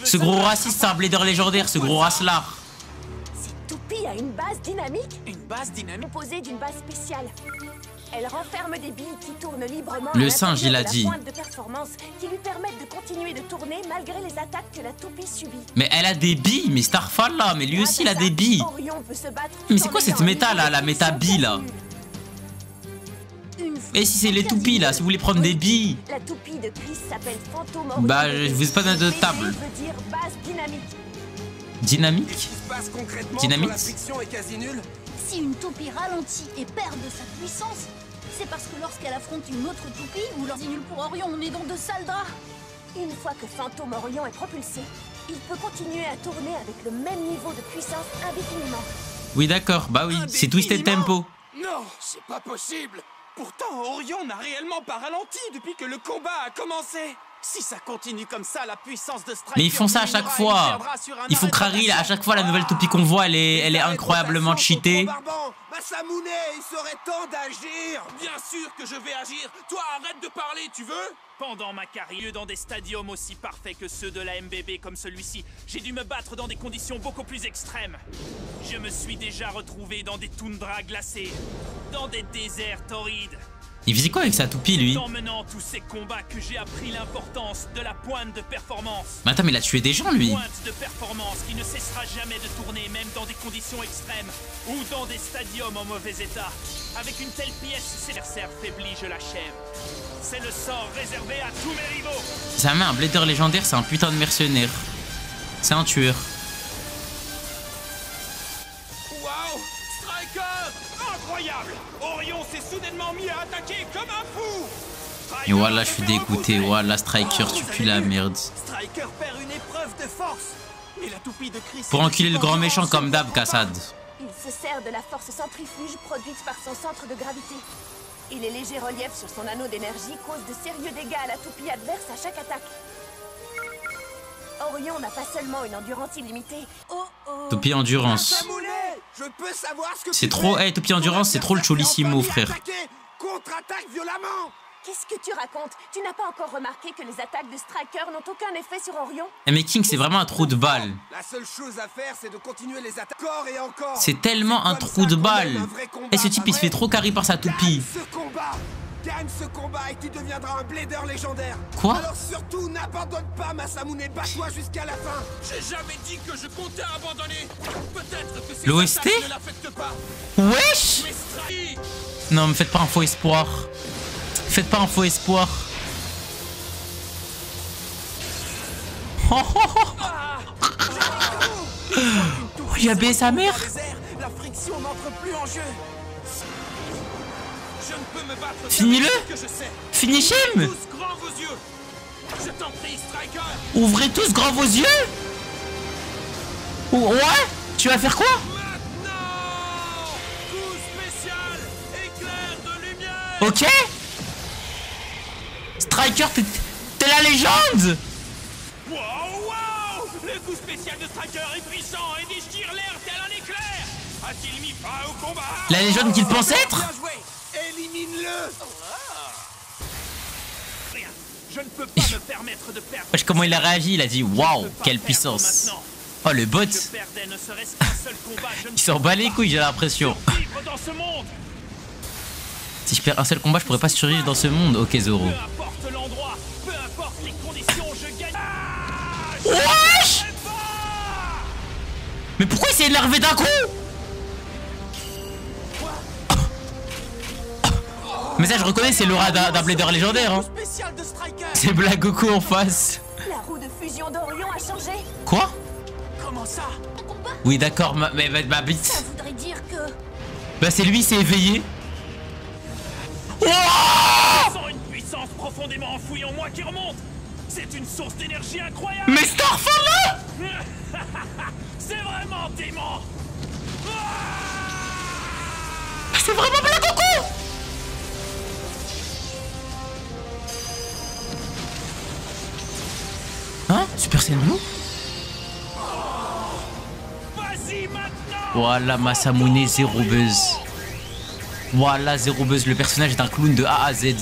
Ce gros raciste, c'est un blader légendaire, ce gros racelard. Cette toupie a une base dynamique. Une base dynamique Composée d'une base spéciale. Elle renferme des billes qui tournent librement. Le singe, il a dit. Pointe de performance qui lui permettent de continuer de tourner malgré les attaques que la toupie subit. Mais elle a des billes, mais Starfall, là, mais lui aussi, il a des billes. Mais c'est quoi cette méta, là, la méta bille, là? Et si c'est les toupies là, si vous voulez prendre des billes. La toupie de Chris s'appelle Fantôme. Bah, je vous ai pas dans de table. Dynamique. Dynamique. Si une toupie ralentit et perd de sa puissance, c'est parce que lorsqu'elle affronte une autre toupie ou leur nul pour Orion, on est dans de sales draps. Une fois que Fantôme Orion est propulsé, il peut continuer à tourner avec le même niveau de puissance indéfiniment. Oui, d'accord, bah oui, c'est Twisted Tempo. Non, c'est pas possible. Pourtant, Orion n'a réellement pas ralenti depuis que le combat a commencé. Si ça continue comme ça, la puissance de Striker... Mais ils font ça à chaque fois. Il faut Krari, à chaque fois, la nouvelle toupie qu'on voit, elle est incroyablement cheatée. Masamune, il serait temps d'agir. Bien sûr que je vais agir. Toi, arrête de parler, tu veux? Pendant ma carrière dans des stadiums aussi parfaits que ceux de la MBB comme celui-ci, j'ai dû me battre dans des conditions beaucoup plus extrêmes. Je me suis déjà retrouvé dans des toundras glacées, dans des déserts torrides. Il faisait quoi avec sa toupie, lui? En menant tous ces combats que j'ai appris l'importance de la pointe de performance. Mais attends, mais il a tué des gens, lui. Pointe de performance qui ne cessera jamais de tourner, même dans des conditions extrêmes ou dans des stadiums en mauvais état. Avec une telle pièce, ses adversaires faiblis, je l'achève. C'est le sort réservé à tous mes rivaux. Ça met un blader légendaire, c'est un putain de mercenaire. C'est un tueur. Waouh! Striker! Incroyable! Orion s'est soudainement mis à attaquer comme un fou! Et voilà, je suis dégoûté. Voilà, Striker, tu pues la merde. Striker perd une épreuve de force. Mais la toupie de Chris... Pour enculer le grand méchant comme d'hab, Kassad. Il se sert de la force centrifuge produite par son centre de gravité. Et les légers reliefs sur son anneau d'énergie causent de sérieux dégâts à la toupie adverse à chaque attaque. Orion n'a pas seulement une endurance illimitée. Toupie endurance. C'est trop... Hey, Toupie endurance, c'est trop le cholissimo, frère. Contre-attaque violemment. Qu'est-ce que tu racontes? Tu n'as pas encore remarqué que les attaques de Striker n'ont aucun effet sur Orion? Eh mais King, c'est vraiment un trou de balle. La seule chose à faire, c'est de continuer les attaques encore et encore. C'est tellement un trou de balle. Et ce type, il se fait trop carry par sa toupie. Gagne ce combat et tu deviendras un blader légendaire. Quoi? Alors surtout, n'abandonne pas, Masamune, bats-toi jusqu'à la fin. J'ai jamais dit que je comptais abandonner. Peut-être que c'est l'OST ne l'affecte pas. Wesh! Non, me faites pas un faux espoir. Faites pas un faux espoir. Oh, oh, oh. Il a baissé sa mère. La friction n'entre plus en jeu. Je ne peux me battre. Finis-le. Finish him. Je t'en prie, Striker. Ouvrez tous grand vos yeux. Ouais. Tu vas faire quoi? Maintenant. Coup spécial. Éclair de lumière. Ok. Striker, t'es la légende. Wow, wow! Le coup spécial de Striker est puissant et déchire l'air tel un éclair! A-t-il mis fin au combat? La légende qu'il pense être? Bien joué! Élimine-le! Rien. Je ne peux pas me permettre de perdre. Wesh, comment il a réagi? Il a dit waouh, quelle puissance. Oh, le bot. Il s'en bat les couilles, j'ai l'impression. Si je perds un seul combat, je pourrais pas survivre dans ce monde. Ok, Zoro. Wesh! Mais pourquoi il s'est énervé d'un coup? Mais ça, je reconnais, c'est l'aura d'un blader légendaire. Hein. C'est Black Goku en face. La roue de fusion d'Orion a changé. Quoi? Comment ça? Oui, d'accord, mais ma bite. Ça voudrait dire que... Bah, c'est lui, il s'est éveillé. Je sens une puissance profondément enfouie en moi qui remonte. C'est une source d'énergie incroyable. Mais Starfall! C'est vraiment dément. C'est vraiment Black Goku! Hein? Super Saiyan Blue? Vas-y maintenant. Voilà, Masamune, zéro buzz. Voilà, zéro buzz. Le personnage est un clown de A à Z.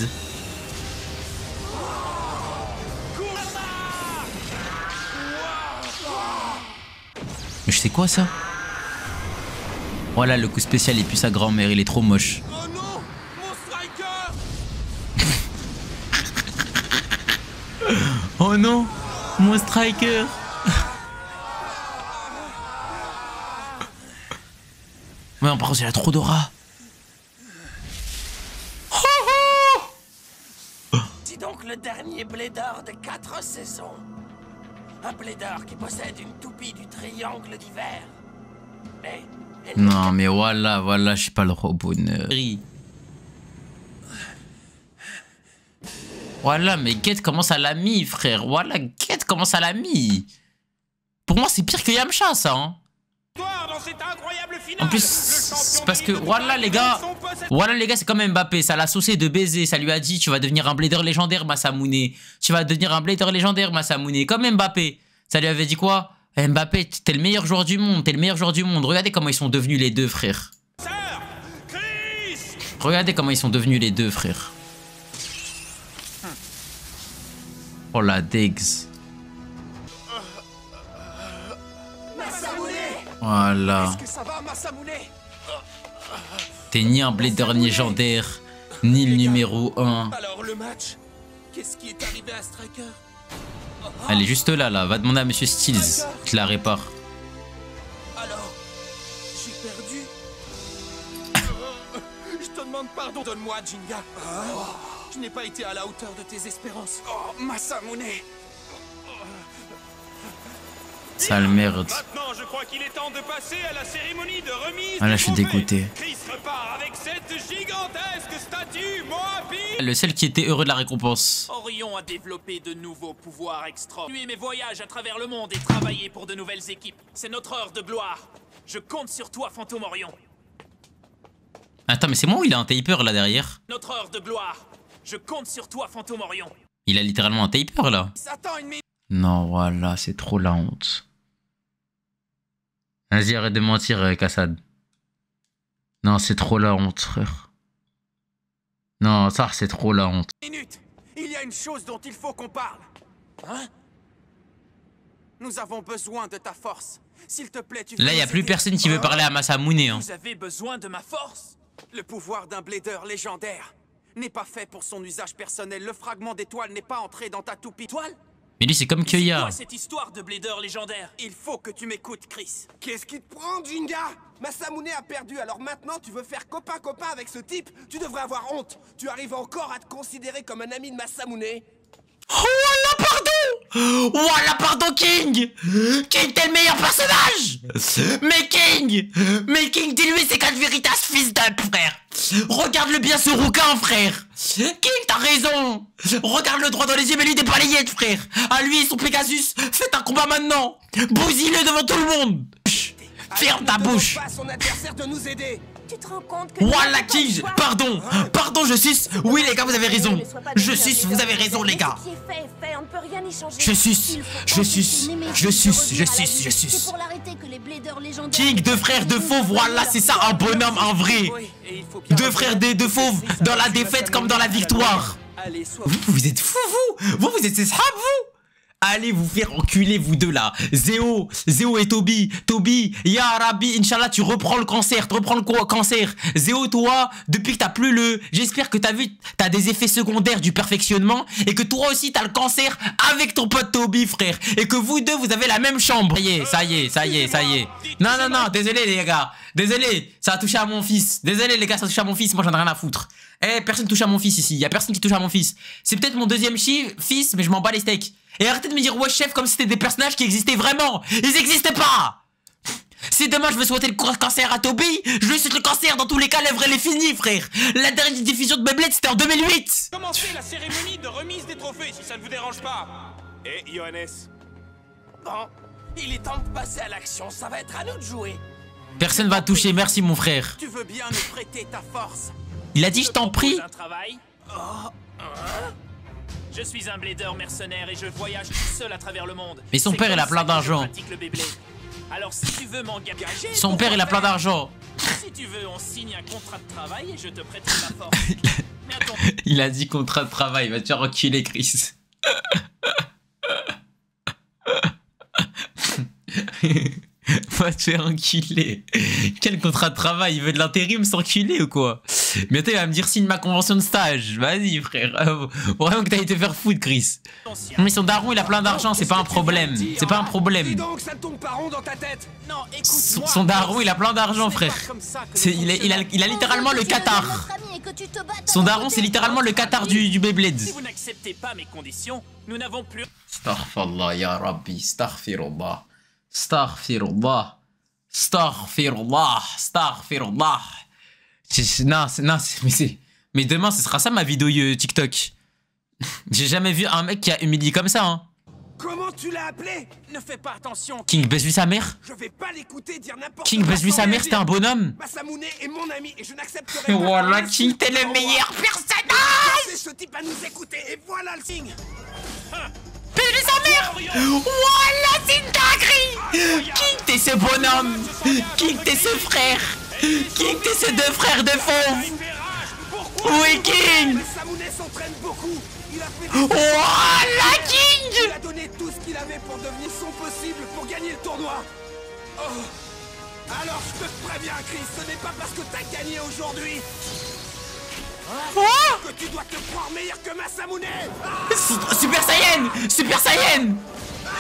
Mais je sais quoi ça? Voilà, le coup spécial et puis sa grand-mère, il est trop moche. Oh non, mon striker. Oh non, mon striker. Ouais, par contre, il a trop d'aura. C'est donc le dernier Blader de 4 saisons. Un Blader qui possède une toupie du triangle d'hiver. Mais... Non, mais voilà, je suis pas le robot. Voilà, mais Get comment ça l'a mis, frère. Voilà, Get comment ça l'a mis. Pour moi, c'est pire que Yamcha, ça. Hein. En plus, c'est parce que voilà les gars, c'est comme Mbappé, ça l'a saucé de baiser, ça lui a dit tu vas devenir un blader légendaire Masamune, tu vas devenir un blader légendaire Masamune, comme Mbappé, ça lui avait dit quoi? Mbappé, t'es le meilleur joueur du monde, regardez comment ils sont devenus les deux frères. Regardez comment ils sont devenus les deux frères. Oh la Degs. Voilà. T'es ni un blader légendaire, ni le numéro 1. Alors le match, qu'est-ce qui est arrivé à Striker? Elle est juste là, va demander à Monsieur Steels qui la répare. Alors, j'ai perdu. Je te demande pardon, donne-moi Jinga. Je n'ai pas été à la hauteur de tes espérances. Oh, Masamune. Sale merde. Maintenant, je crois qu'il est temps de passer à la cérémonie de remise. Ah là, je suis dégoûté. Chris repart avec cette gigantesque statue Moapi. Le seul qui était heureux de la récompense. Orion a développé de nouveaux pouvoirs extra. Continuer mes voyages à travers le monde et travailler pour de nouvelles équipes. C'est notre heure de gloire. Je compte sur toi, Fantôme Orion. Attends, mais c'est moi ou il a un taper là derrière? Notre heure de gloire. Je compte sur toi, Fantôme Orion. Il a littéralement un taper là. Non, voilà, c'est trop la honte. Vas-y, arrête de mentir, Kassad. Non, c'est trop la honte, frère. Non, ça, c'est trop la honte. Minute. Il y a une chose dont il faut qu'on parle. Hein? Nous avons besoin de ta force. S'il te plaît, tu... Là, il n'y a plus personne qui veut parler à Masamune. Hein. Vous avez besoin de ma force? Le pouvoir d'un blader légendaire n'est pas fait pour son usage personnel. Le fragment d'étoile n'est pas entré dans ta toupie. Toile? Mais lui, c'est comme Kyoya. C'est quoi cette histoire de blader légendaire? Il faut que tu m'écoutes, Chris. Qu'est-ce qui te prend, Jinga? Masamune a perdu, alors maintenant tu veux faire copain-copain avec ce type? Tu devrais avoir honte. Tu arrives encore à te considérer comme un ami de Masamune? Oh, voilà, pardon! Voilà, pardon, King! King, t'es le meilleur personnage! Mais King, dis-lui c'est 4 Veritas, fils d'un frère! Regarde-le bien, ce rouquin, frère! King, t'as raison! Regarde-le droit dans les yeux, mais lui des balayettes, frère! À lui et son Pegasus, faites un combat maintenant! Bousille-le devant tout le monde! Ferme ta bouche! Pas son adversaire de nous aider. Tu te rends compte que... Wallah King, pardon, pardon, je suce. Oui les gars, vous avez raison. Je suce, vous avez raison les gars. Je suce, je suce, je suce, je suce, je suce. King, deux frères de fauves, voilà, c'est ça un bonhomme, un vrai. Deux frères de fauves, dans la défaite comme dans la victoire. Vous êtes fous, vous êtes des sahabs, vous. Allez vous faire enculer vous deux là. Zéo et Toby, ya Rabbi, Inch'Allah tu reprends le cancer, Zéo toi, depuis que t'as plus le... J'espère que t'as des effets secondaires du perfectionnement et que toi aussi t'as le cancer avec ton pote Toby frère. Et que vous deux vous avez la même chambre. Ça y est. Non, désolé les gars. Désolé, ça a touché à mon fils. Désolé les gars, ça a touché à mon fils, moi j'en ai rien à foutre. Personne touche à mon fils ici, y a personne qui touche à mon fils. C'est peut-être mon deuxième fils, mais je m'en bats les steaks. Et arrêtez de me dire ouais chef comme si c'était des personnages qui existaient vraiment. Ils existaient pas. Si demain je veux souhaiter le cancer à Toby, je lui souhaite le cancer, dans tous les cas l'œuvre elle est finie frère. La dernière diffusion de Beyblade c'était en 2008. Commencez la cérémonie de remise des trophées si ça ne vous dérange pas. Et Johannes? Bon, il est temps de passer à l'action, ça va être à nous de jouer. Personne va toucher, merci mon frère. Tu veux bien me prêter ta force? Il a dit je t'en prie. Je suis un blader mercenaire et je voyage tout seul à travers le monde. Mais son père il a plein d'argent. Alors si tu veux m'engager... Son père il a plein d'argent. Si tu veux, on signe un contrat de travail et je te prêterai ma force. Mais attends. Il a dit contrat de travail, va te faire enculer Chris. Va te faire enculer. Quel contrat de travail? Il veut de l'intérim s'enculer ou quoi? Bientôt il va me dire signe ma convention de stage. Vas-y frère. Vraiment que t'allais te faire foutre Chris. Mais son daron il a plein d'argent, c'est pas un problème. C'est pas un problème. Dis donc, ça tombe pas rond dans ta tête. Non, écoute-moi. Son daron il a plein d'argent frère. Il a littéralement le Qatar. Son daron c'est littéralement le Qatar du Beyblade. Si vous n'acceptez pas mes conditions, nous n'avons plus... Astaghfirullah ya Rabbi, astaghfirullah. Astaghfirullah. Astaghfirullah. Astaghfirullah. Non, mais demain ce sera ça ma vidéo TikTok. J'ai jamais vu un mec qui a humilié comme ça hein. Comment tu l'as appelé? Ne fais pas attention. King baisse-lui sa mère. Je vais pas l'écouter dire n'importe quoi. King baisse-lui sa mère, c'était un bonhomme. Masamune est mon ami et je n'accepterai pas. Voilà King, t'es le meilleur personnage. C'est ce type à nous écouter et voilà le signe. Baisse-lui sa mère. Voilà, c'est une dinguerie. King, t'es ce bonhomme. King, t'es ce frère. King, t'es ces deux frères de fauve. Oui, King. Masamune s'entraîne beaucoup. Il a fait Voilà, King. Il a donné tout ce qu'il avait pour devenir son possible pour gagner le tournoi. Oh. Alors je te préviens, Chris, ce n'est pas parce que t'as gagné aujourd'hui que tu dois te croire meilleur que Masamune. Super Saiyan. Super Saiyan.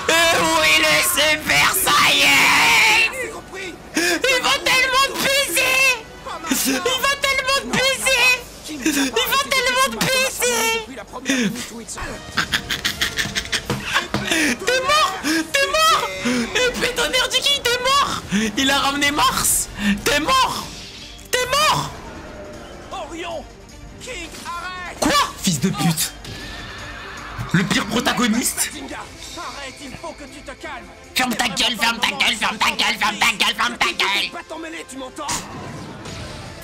Oui, le Super Saiyan. J'ai compris. Il va tellement te baiser. Il va tellement te baiser. Il va tellement te baiser. T'es mort. T'es mort. Épée tonnerre du King, t'es mort. Il a ramené Mars. T'es mort. T'es mort. Orion. King, arrête. Quoi? Fils de pute. Le pire protagoniste. Arrête, il faut que tu te calmes. Ferme ta gueule, ferme ta gueule, ferme ta gueule, ferme ta gueule, ferme ta gueule. Pas t'en mêler, tu m'entends?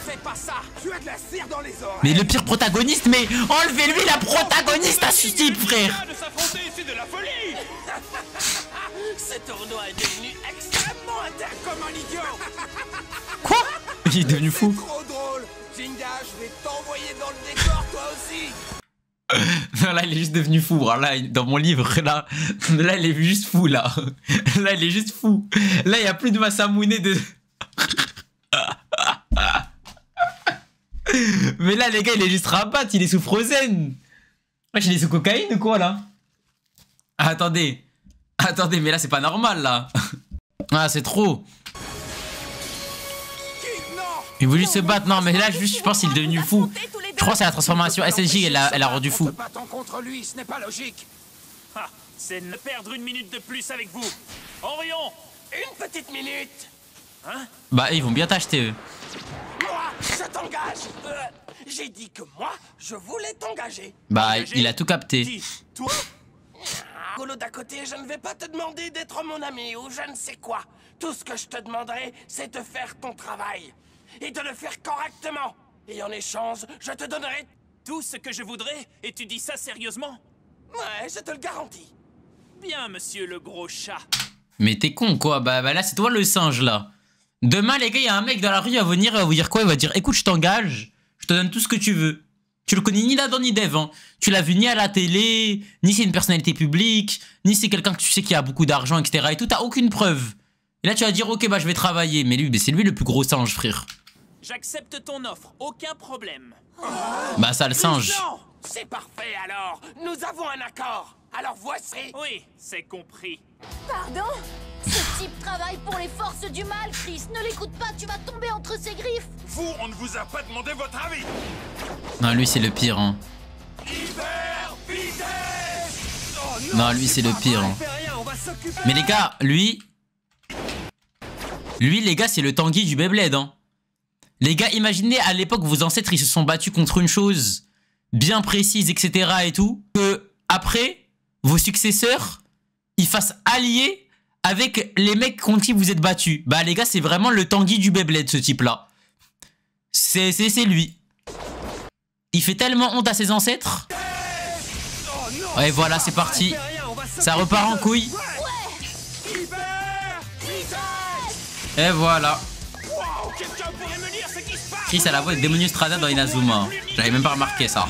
Fais pas ça. Tu as de la cire dans les oreilles. Mais le pire protagoniste, mais enlevez-lui la protagoniste à ce type, frère. De s'affronter, c'est de la folie. Ce tournoi est devenu extrêmement Comme un idiot. Quoi? Il est devenu fou. Trop drôle. Jinga, je vais t'envoyer dans le décor, toi aussi. Non, là il est juste devenu fou. Alors là, dans mon livre, là il est juste fou là. Là il est juste fou. Là il n'y a plus de Masamune de... Mais là les gars il est juste rabat, il est sous Frozen. Wesh, il est sous cocaïne ou quoi là? Attendez. Attendez, mais là c'est pas normal là. Ah c'est trop. Il voulait se battre, non mais là juste je pense qu'il est devenu fou. Je crois que c'est la transformation SSJ, elle a rendu fou. Contre lui, ce n'est pas logique. C'est ne perdre une minute de plus avec vous. Orion, une petite minute. Hein? Bah ils vont bien t'acheter eux. Moi, je t'engage. J'ai dit que moi, je voulais t'engager. Bah il a tout capté. Qui? Toi? Golo d'à côté, je ne vais pas te demander d'être mon ami ou je ne sais quoi. Tout ce que je te demanderai, c'est de faire ton travail. et de le faire correctement. Et en échange, je te donnerai tout ce que je voudrais, et tu dis ça sérieusement? Ouais, je te le garantis. Bien, monsieur le gros chat. Mais t'es con, quoi. Bah là, c'est toi le singe, là. Demain, les gars, il y a un mec dans la rue, il va venir, il va vous dire quoi? Il va dire, écoute, je t'engage, je te donne tout ce que tu veux. Tu le connais ni d'Adam ni d'Ève, hein. Tu l'as vu ni à la télé, ni c'est une personnalité publique, ni c'est quelqu'un que tu sais qui a beaucoup d'argent, etc. et tout, t'as aucune preuve. Et là, tu vas dire, ok, bah je vais travailler. Mais lui, c'est lui le plus gros singe, frère. J'accepte ton offre, aucun problème. Bah ça, le singe. Non, c'est parfait alors. Nous avons un accord. Alors voici. Oui, c'est compris. Pardon? Ce type travaille pour les forces du mal, Chris. Ne l'écoute pas, tu vas tomber entre ses griffes. Vous, on ne vous a pas demandé votre avis. Non, lui, c'est le pire, hein. Hyper vitesse. Oh, Non, lui, c'est le pire, hein. Mais les gars, lui, les gars, c'est le Tanguy du Beyblade, hein. Les gars, imaginez à l'époque, vos ancêtres, ils se sont battus contre une chose bien précise, etc. et tout, que après, vos successeurs, ils fassent allier avec les mecs contre qui vous êtes battus. Bah les gars, c'est vraiment le Tanguy du Beyblade, ce type-là. C'est lui. Il fait tellement honte à ses ancêtres. Ouais, voilà, c'est parti. Ça repart en couille. Et voilà. Chris a la voix de Demonio Strada dans Inazuma. J'avais même pas remarqué ça.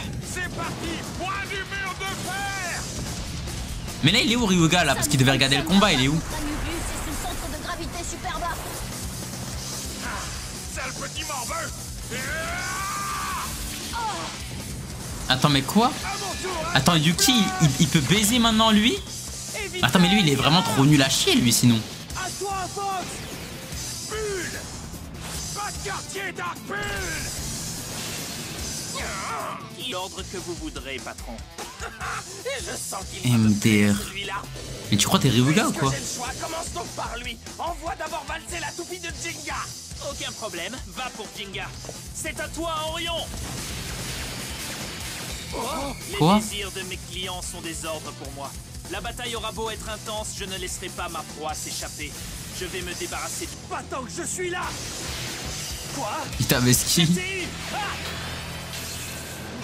Mais là, il est où Ryuga là? Parce qu'il devait regarder le combat, il est où? Attends, mais quoi? Attends, Yuki, il peut baiser maintenant lui? Attends, mais lui, il est vraiment trop nul à chier, lui, sinon. L'ordre que vous voudrez, patron. Je sens qu'il MDR. Mais tu crois t'es Ryuga ou quoi? Commence donc par lui. Envoie d'abord valser la toupie de Jinga. Aucun problème, va pour Jinga. C'est à toi, Orion. Quoi? Les désirs de mes clients sont des ordres pour moi. La bataille aura beau être intense, je ne laisserai pas ma proie s'échapper. Je vais me débarrasser de... Pas tant que je suis là. Quoi? Il t'avait ski.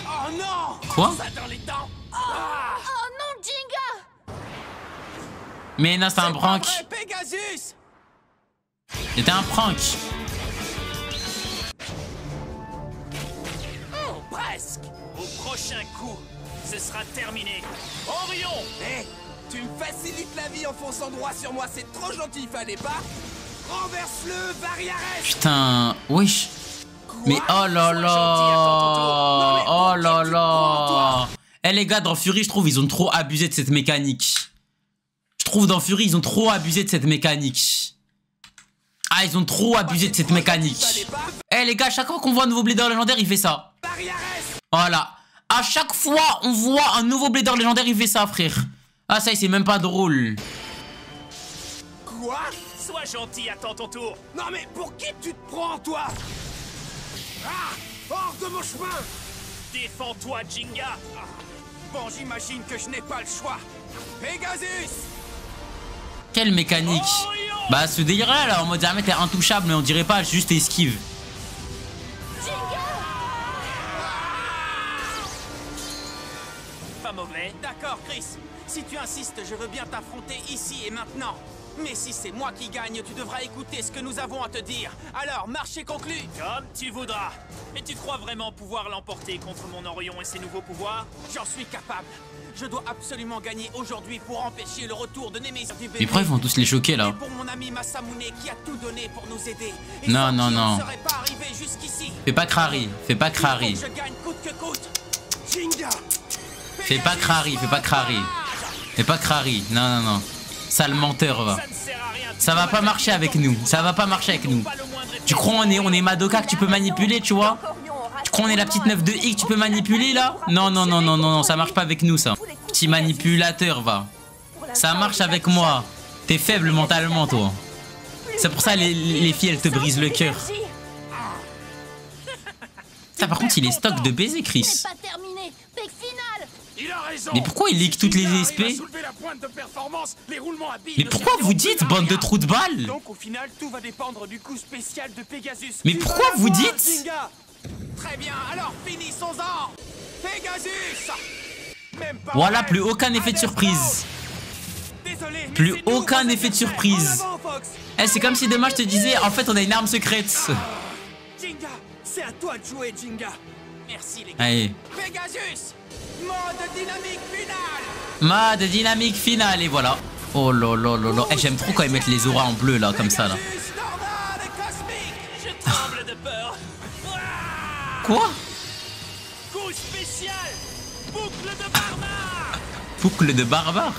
Oh non! Quoi? Ça dans les dents. Oh non, Jinga! Mais non, c'était un prank. Pegasus! C'était un prank. Presque. Au prochain coup, ce sera terminé. Orion! Hé, tu me facilites la vie en fonçant droit sur moi, c'est trop gentil, fallait pas? Renverse-le, Variares! Putain, wesh. Mais oh là là. Oh là là. Eh les gars, dans Fury, je trouve ils ont trop abusé de cette mécanique. Je trouve dans Fury, ils ont trop abusé de cette mécanique. Ah, ils ont trop abusé de cette mécanique. Eh les gars, chaque fois qu'on voit un nouveau Blader légendaire, il fait ça. Voilà. À chaque fois, on voit un nouveau Blader légendaire, il fait ça, frère. Ah, ça, c'est même pas drôle. Quoi? Sois gentil, attends ton tour. Non mais pour qui tu te prends, toi? Ah! Hors de mon chemin! Défends-toi, Jinga. Bon, j'imagine que je n'ai pas le choix. Pegasus! Quelle mécanique? Bah, ce délire-là, là, en mode, ah, mais t'es intouchable, mais on dirait pas, juste esquive. Pas mauvais. D'accord, Chris. Si tu insistes, je veux bien t'affronter ici et maintenant. Mais si c'est moi qui gagne, tu devras écouter ce que nous avons à te dire. Alors, marché conclu. Comme tu voudras. Et tu crois vraiment pouvoir l'emporter contre mon Orion et ses nouveaux pouvoirs? J'en suis capable. Je dois absolument gagner aujourd'hui pour empêcher le retour de Nemesis du bébé. Mais pourquoi ils vont tous les choquer, là? Et pour mon ami Masamune qui a tout donné pour nous aider. Et Non, sans non, qui on non. ne serait pas arrivé jusqu'ici. Fais pas crari, fais pas crari. Il faut que je gagne coûte que coûte. Jinga. Fais pas crari, fais pas crari. Fais pas crari, non, non, non. Sale menteur, va. Ça ne sert à rien. Ça va pas marcher avec nous, ça va pas marcher avec nous. Tu crois on est Madoka que tu peux manipuler, tu vois? Tu crois on est la petite 9 de I que tu peux manipuler, là? Non, non, non, non, non, non, ça marche pas avec nous, ça. Petit manipulateur, va. Ça marche avec moi. T'es faible mentalement, toi. C'est pour ça les filles, elles te brisent le cœur. Ça, par contre, il est stock de baiser, Chris. Pas terminé. Pic final. Il a raison. Mais pourquoi il leak toutes les SP? Mais pourquoi vous dites bande de trous de balles? Donc au final, tout va dépendre du coup spécial de Pegasus. Mais pourquoi vous dites? Très bien, alors finissons-en. Pegasus. Même pas Voilà, vrai. plus aucun effet de surprise. Désolé, mais Plus c'est nous, aucun vos effet de adversaires. surprise. En avant, Fox. Eh, c'est comme si demain je te disais, en fait on a une arme secrète. Jinga, c'est à toi de jouer, Jinga. Merci les gars. Allez. Pegasus, mode dynamique finale. Mode dynamique finale et voilà. Oh là là là là. Eh, j'aime trop quand ils mettent les auras en bleu là, comme ça là. Pegasus, tornade cosmique. Je tremble de peur. Quoi? Coup spécial. Boucle de barbare. Boucle de barbare.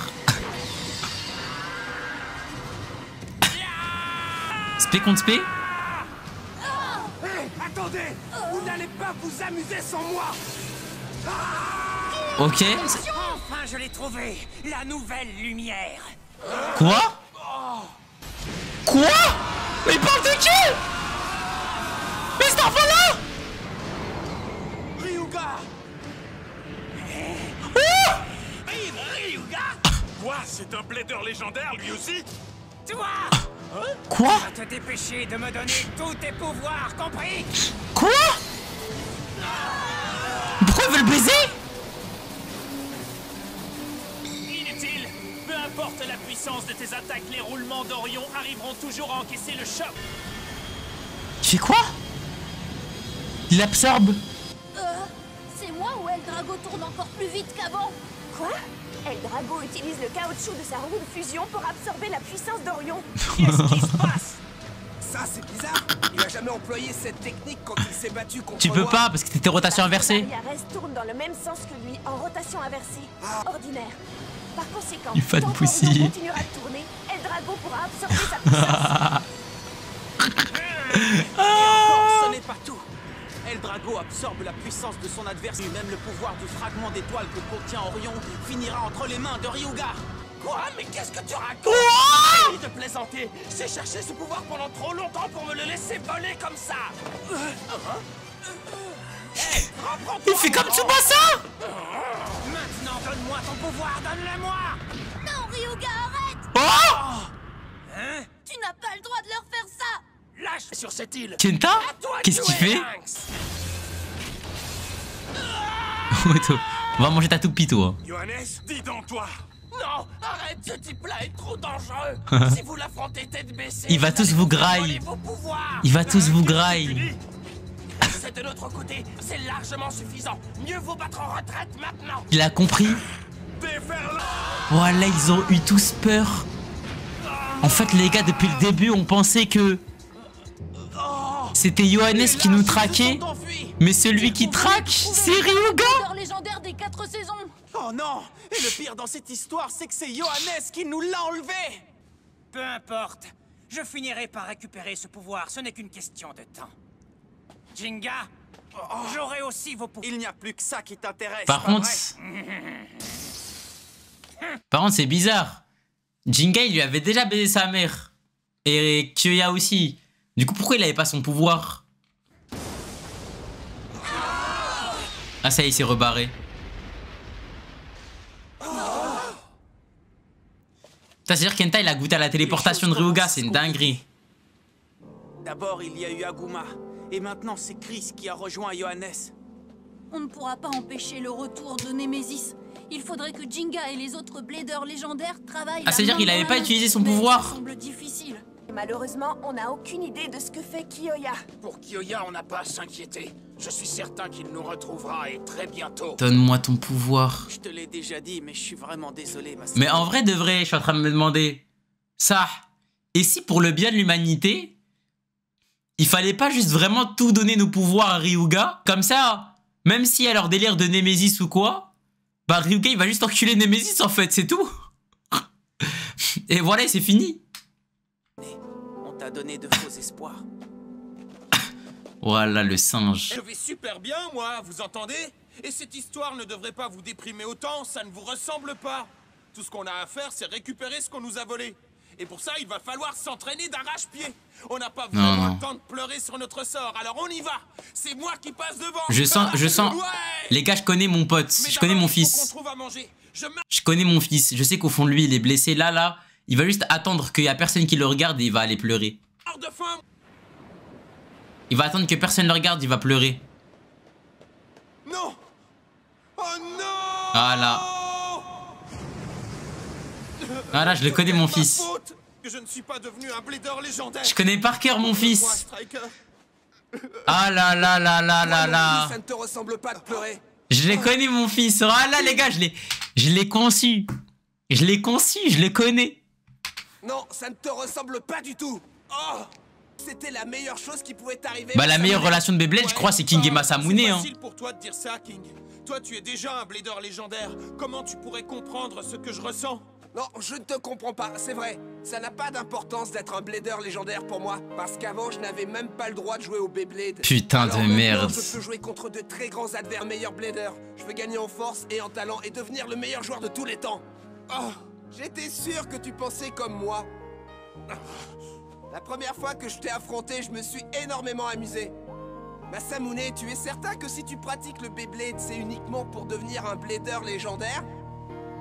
Spé contre spé? Hey, attendez, vous n'allez pas vous amuser sans moi. Ok. Enfin, je l'ai trouvé, la nouvelle lumière. Quoi? Quoi? Mais il parle de qui? Mais cet enfant-là? Ryuga. Ryuga. Quoi? C'est un blader légendaire lui aussi? Toi, Quoi? va te dépêcher de me donner tous tes pouvoirs, compris? Quoi? Pourquoi il veut le baiser? Inutile. Peu importe la puissance de tes attaques, les roulements d'Orion arriveront toujours à encaisser le choc. Tu fais quoi? Il absorbe. C'est moi ou Eldrago tourne encore plus vite qu'avant? Quoi? Eldrago utilise le caoutchouc de sa roue de fusion pour absorber la puissance d'Orion. Qu'est-ce qui se passe? Ça, c'est bizarre. Il a jamais employé cette technique quand il s'est battu contre Tu peux moi. pas parce que t'étais rotation inversée. Mariares tourne dans le même sens que lui, en rotation inversée. Ordinaire. Par conséquent, Du fan tant pussy. qu'Orion continuera de tourner, Eldrago pourra absorber sa puissance. Ce n'est pas tout. Eldrago absorbe la puissance de son adversaire. Même le pouvoir du fragment d'étoile que contient Orion finira entre les mains de Ryuga. Quoi? Mais qu'est-ce que tu racontes? Fini de plaisanter. J'ai cherché ce pouvoir pendant trop longtemps pour me le laisser voler comme ça. Hey, reprends-toi. Il fait comme Tsubasa. Maintenant, donne-moi ton pouvoir, donne-le-moi. Non, Ryuga, arrête! Oh! Hein? Tu n'as pas le droit de leur faire ça! Lâche sur cette île. Kenta? À toi de Qu'est-ce qu'il jouer, fait? Lynx. On va manger ta toupie toi. Johannes, dis donc toi. Non, arrête, ce type-là est trop dangereux. Si vous l'affrontez tête baissée, Il va tous vous graille. voler vos pouvoirs. Il va tous vous graille. C'est de notre côté, c'est largement suffisant. Mieux vaut battre en retraite maintenant. Il a compris. Déferle. Voilà, ils ont eu tous peur. En fait, les gars, depuis le début, on pensait que c'était Johannes qui nous traquait. Mais celui qui traque, c'est Ryuga. Leader légendaire des 4 saisons! Oh non! Et le pire dans cette histoire, c'est que c'est Johannes qui nous l'a enlevé! Peu importe, je finirai par récupérer ce pouvoir, ce n'est qu'une question de temps. Jinga, j'aurai aussi vos pouvoirs. Il n'y a plus que ça qui t'intéresse. Par pas contre, c'est bizarre. Jinga, il lui avait déjà baisé sa mère. Et Kyoya aussi. Du coup, pourquoi il avait pas son pouvoir? Ah, ça y est, il s'est rebarré. C'est-à-dire Kenta, il a goûté à la téléportation de Ryuga, c'est une dinguerie. D'abord, il y a eu Aguma. Et maintenant, c'est Chris qui a rejoint Johannes. On ne pourra pas empêcher le retour de Nemesis. Il faudrait que Jinga et les autres bladers légendaires travaillent. Ah, c'est-à-dire qu'il avait pas utilisé son pouvoir. Ça semble difficile. Malheureusement, on n'a aucune idée de ce que fait Kyoya. Pour Kyoya, on n'a pas à s'inquiéter. Je suis certain qu'il nous retrouvera et très bientôt. Donne-moi ton pouvoir. Je te l'ai déjà dit, mais je suis vraiment désolé, ma sœur. Mais en vrai, de vrai, je suis en train de me demander ça. Et si pour le bien de l'humanité, il fallait pas juste vraiment tout donner nos pouvoirs à Ryuga? Comme ça, même s'il y a leur délire de Nemesis ou quoi, bah Ryuga il va juste enculer Nemesis en fait, c'est tout. Et voilà, c'est fini. On t'a donné de faux espoirs. Voilà le singe. Je vais super bien, moi, vous entendez? Et cette histoire ne devrait pas vous déprimer autant, ça ne vous ressemble pas. Tout ce qu'on a à faire, c'est récupérer ce qu'on nous a volé. Et pour ça, il va falloir s'entraîner d'arrache-pied. On n'a pas vraiment le temps de pleurer sur notre sort, alors on y va. C'est moi qui passe devant. Je sens. Ouais. Les gars, je connais mon pote, je connais mon fils. Je connais mon fils, je sais qu'au fond de lui, il est blessé. Là, il va juste attendre qu'il y a personne qui le regarde et il va aller pleurer. Il va attendre que personne le regarde, il va pleurer. Non. Oh non. Voilà. Voilà, je le connais mon fils. Que je ne suis pas devenu un blader légendaire. Je connais par cœur mon fils. Ah là là là là là là. Ça ne te ressemble pas de pleurer. Je l'ai connu mon fils. Ah là les gars, je l'ai conçu. Je l'ai conçu, je le connais. Non, ça ne te ressemble pas du tout. Oh, c'était la meilleure chose qui pouvait t'arriver. Bah la meilleure relation de Beyblade, je crois, c'est King et Masamune. C'est facile pour toi de dire ça, King. Toi, tu es déjà un blader légendaire. Comment tu pourrais comprendre ce que je ressens? Non, je ne te comprends pas, c'est vrai. Ça n'a pas d'importance d'être un blader légendaire pour moi. Parce qu'avant, je n'avais même pas le droit de jouer au Beyblade. Putain de merde. Je peux jouer contre de très grands adversaires, meilleurs bladers. Je veux gagner en force et en talent et devenir le meilleur joueur de tous les temps. Oh, j'étais sûr que tu pensais comme moi. La première fois que je t'ai affronté, je me suis énormément amusé. Masamune, tu es certain que si tu pratiques le Beyblade, c'est uniquement pour devenir un blader légendaire?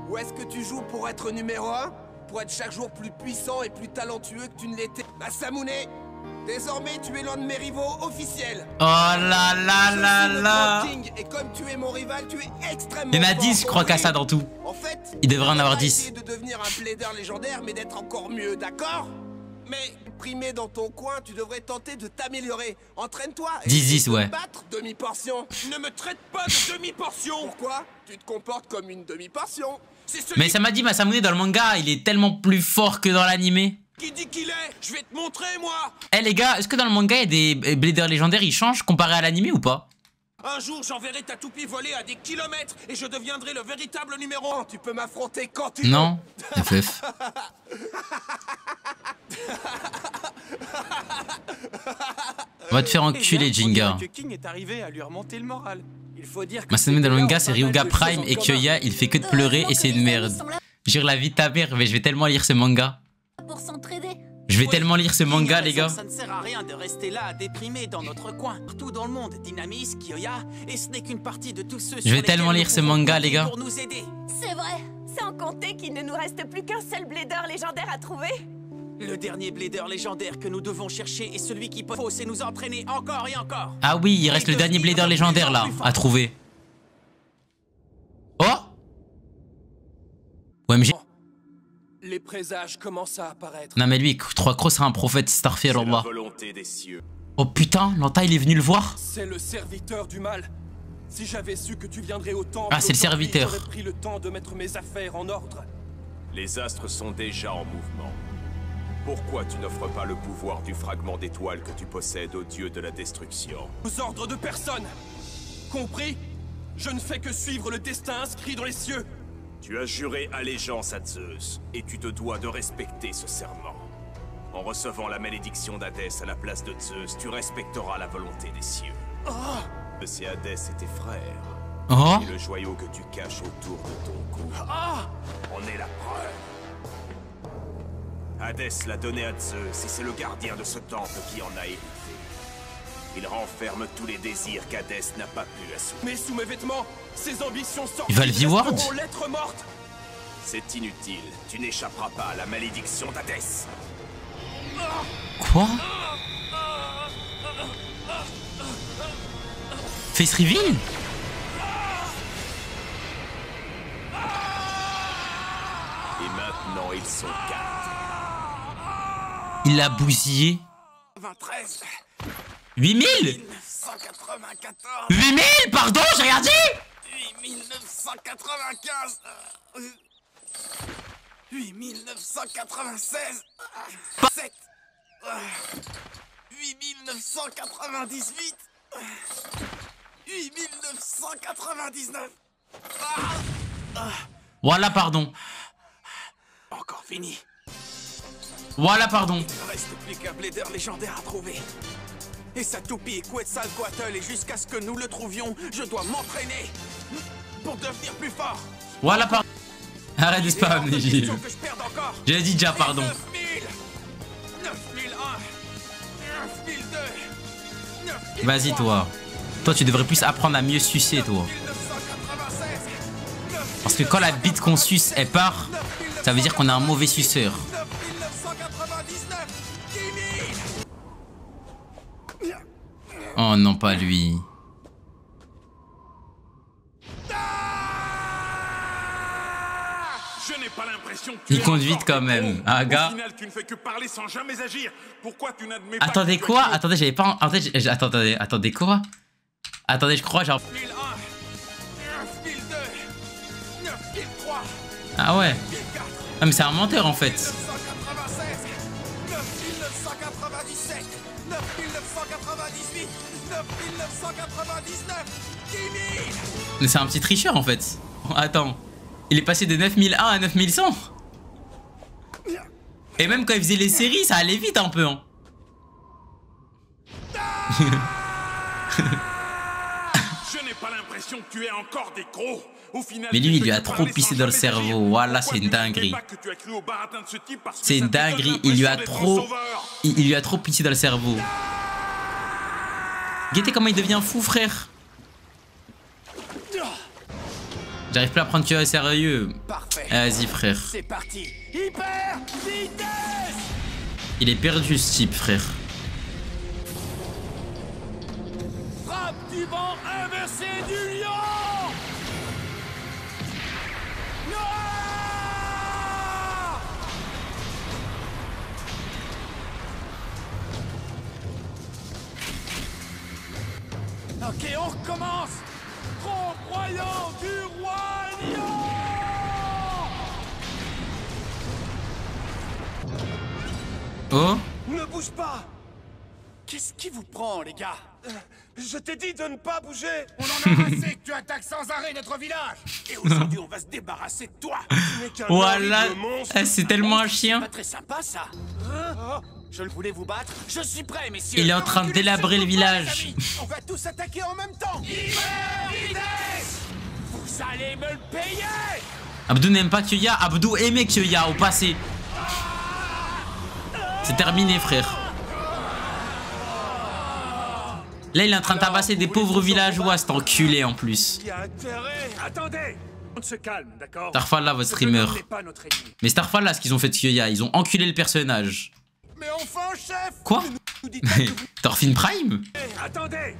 Ou est-ce que tu joues pour être numéro 1? Pour être chaque jour plus puissant et plus talentueux que tu ne l'étais? Masamune, désormais tu es l'un de mes rivaux officiels. Oh là là là là. Et comme tu es mon rival, tu es extrêmement Il y en a 10 je crois qu'à ça dans tout. En fait, il devrait en avoir 10. De devenir un blader légendaire mais d'être encore mieux, d'accord? Mais primé dans ton coin, tu devrais tenter de t'améliorer. Entraîne-toi et 10-10 ouais. Battre demi-portion. Ne me traite pas de demi-portion. Pourquoi? Tu te comportes comme une demi-portion. Mais ça m'a dit Masamune dans le manga, il est tellement plus fort que dans l'animé. Qui dit qu'il est? Je vais te montrer moi. Eh les gars, est-ce que dans le manga il y a des bladers légendaires, ils changent comparé à l'animé ou pas? Un jour j'enverrai ta toupie voler à des kilomètres et je deviendrai le véritable numéro 1. Tu peux m'affronter quand tu veux. Non. FF. On va te faire enculer, Jinga. King est arrivé à lui remonter le moral. Il faut dire que Masamune dans le manga, c'est Ryuga Prime et Kyoya, il fait que de pleurer et c'est une merde. Jure la vie de ta mère, mais je vais tellement lire ce manga. Pour s'entraider. Je vais tellement lire ce manga, les gars. Ça ne sert à rien de rester là à déprimer dans notre coin. Partout dans le monde, Dynamis, Kyoya, et ce n'est qu'une partie de tous ceux. Je vais tellement lire ce manga, les gars. C'est vrai. Sans compter qu'il ne nous reste plus qu'un seul blader légendaire à trouver. Le dernier blader légendaire que nous devons chercher est celui qui peut c'est nous entraîner encore et encore. Ah oui, il reste le dernier blader légendaire là, à trouver. Oh OMG. Les présages commencent à apparaître. Non mais lui, 3 crocs sera un prophète, Starfirullah. Oh putain, Lanta il est venu le voir. C'est le serviteur du mal. Si j'avais su que tu viendrais au temple, ah c'est le serviteur. J'aurais pris le temps de mettre mes affaires en ordre. Les astres sont déjà en mouvement. Pourquoi tu n'offres pas le pouvoir du fragment d'étoile que tu possèdes au dieu de la destruction? Aux ordres de personne. Compris? Je ne fais que suivre le destin inscrit dans les cieux. Tu as juré allégeance à Zeus, et tu te dois de respecter ce serment. En recevant la malédiction d'Hadès à la place de Zeus, tu respecteras la volonté des cieux. C'est Hadès et tes frères. Oh. Et le joyau que tu caches autour de ton cou. On est la preuve. Hadès l'a donné à Zeus, et c'est le gardien de ce temple qui en a hérité. Il renferme tous les désirs qu'Hadès n'a pas pu assouvir. Mais sous mes vêtements, ses ambitions sortent. Il va le V-Word. Lettre morte. C'est inutile, tu n'échapperas pas à la malédiction d'Hadès. Quoi? Face reveal? Et maintenant ils sont 4. Il l'a bousillé. 23. 8000 1994. 8000, pardon, j'ai rien dit. 8995. 8996. 7. 8998. 8999. Voilà, pardon. Encore fini. Voilà, pardon. Il ne reste plus qu'un blader légendaire à trouver. Et sa toupie est Quetzalcoatl, et jusqu'à ce que nous le trouvions, je dois m'entraîner pour devenir plus fort. Voilà, pardon. Arrête de spam, les gilles. J'ai dit déjà pardon. 9000. Vas-y, toi. Toi, tu devrais plus apprendre à mieux sucer, toi. Parce que quand la bite qu'on suce, elle part, ça veut dire qu'on a un mauvais suceur. Oh non, pas lui. Je n'ai pas l'impression que Il compte vite quand même. Ah, gars. Au final, tu ne fais que parler sans jamais agir. Pourquoi tu n'admets pas Attendez que tu quoi? as- Attendez, j'avais pas. Attendez quoi? Attendez, je crois genre. 9001, 9002, 9003, Ah ouais. 9004, Ah mais c'est un menteur en fait. 996, 9997, 9998, 9999, 10 000. Mais c'est un petit tricheur en fait. Attends. Il est passé de 9001 à 9100. Et même quand il faisait les séries, ça allait vite un peu. Hein. Je n'ai pas l'impression que tu aies encore des crocs. Au final, Mais lui, tu il lui fais a que trop parler pissé sans dans le jamais agir. cerveau. Voilà, Pourquoi c'est une tu n'admets dinguerie. pas que tu as cru au baratin de ce type parce que C'est ça une te donne dinguerie. Il lui a l'impression trop. d'être un sauveur. Il lui a trop pissé dans le cerveau. Guettez comment il devient fou, frère. J'arrive plus à prendre Kyoya au sérieux. Parfait. Vas-y, frère. C'est parti. Hyper vitesse. Il est perdu ce type, frère. Frappe du vent inversé du lion. Non. Ok, on recommence. Trompe royaume du roi lion. Oh. Ne bouge pas. Qu'est-ce qui vous prend, les gars? Je t'ai dit de ne pas bouger. On en a assez que tu attaques sans arrêt notre village. Et aujourd'hui, on va se débarrasser de toi. Tu n'es qu'un Voilà. horrible monstre. Eh, c'est tellement un chien. Pas très sympa, ça. Je le voulais vous battre. Je suis prêt, messieurs. Il est en train de délabrer le village. On va tous attaquer en même temps. Vous allez me le payer. Abdou n'aime pas Kyoya. Abdou aimait Kyoya au passé. C'est terminé, frère. Là, il est en train de tabasser des pauvres villageois, cet enculé en plus. Il y a intérêt. Attendez, on se calme, d'accord? Starfall là, votre Ce streamer. jeune homme n'est pas notre ennemi. Mais Starfall là, ce qu'ils ont fait de Kyoya, ils ont enculé le personnage. Mais enfin, chef. Quoi? Nous dites pas que vous... Thorfinn Prime? Attendez!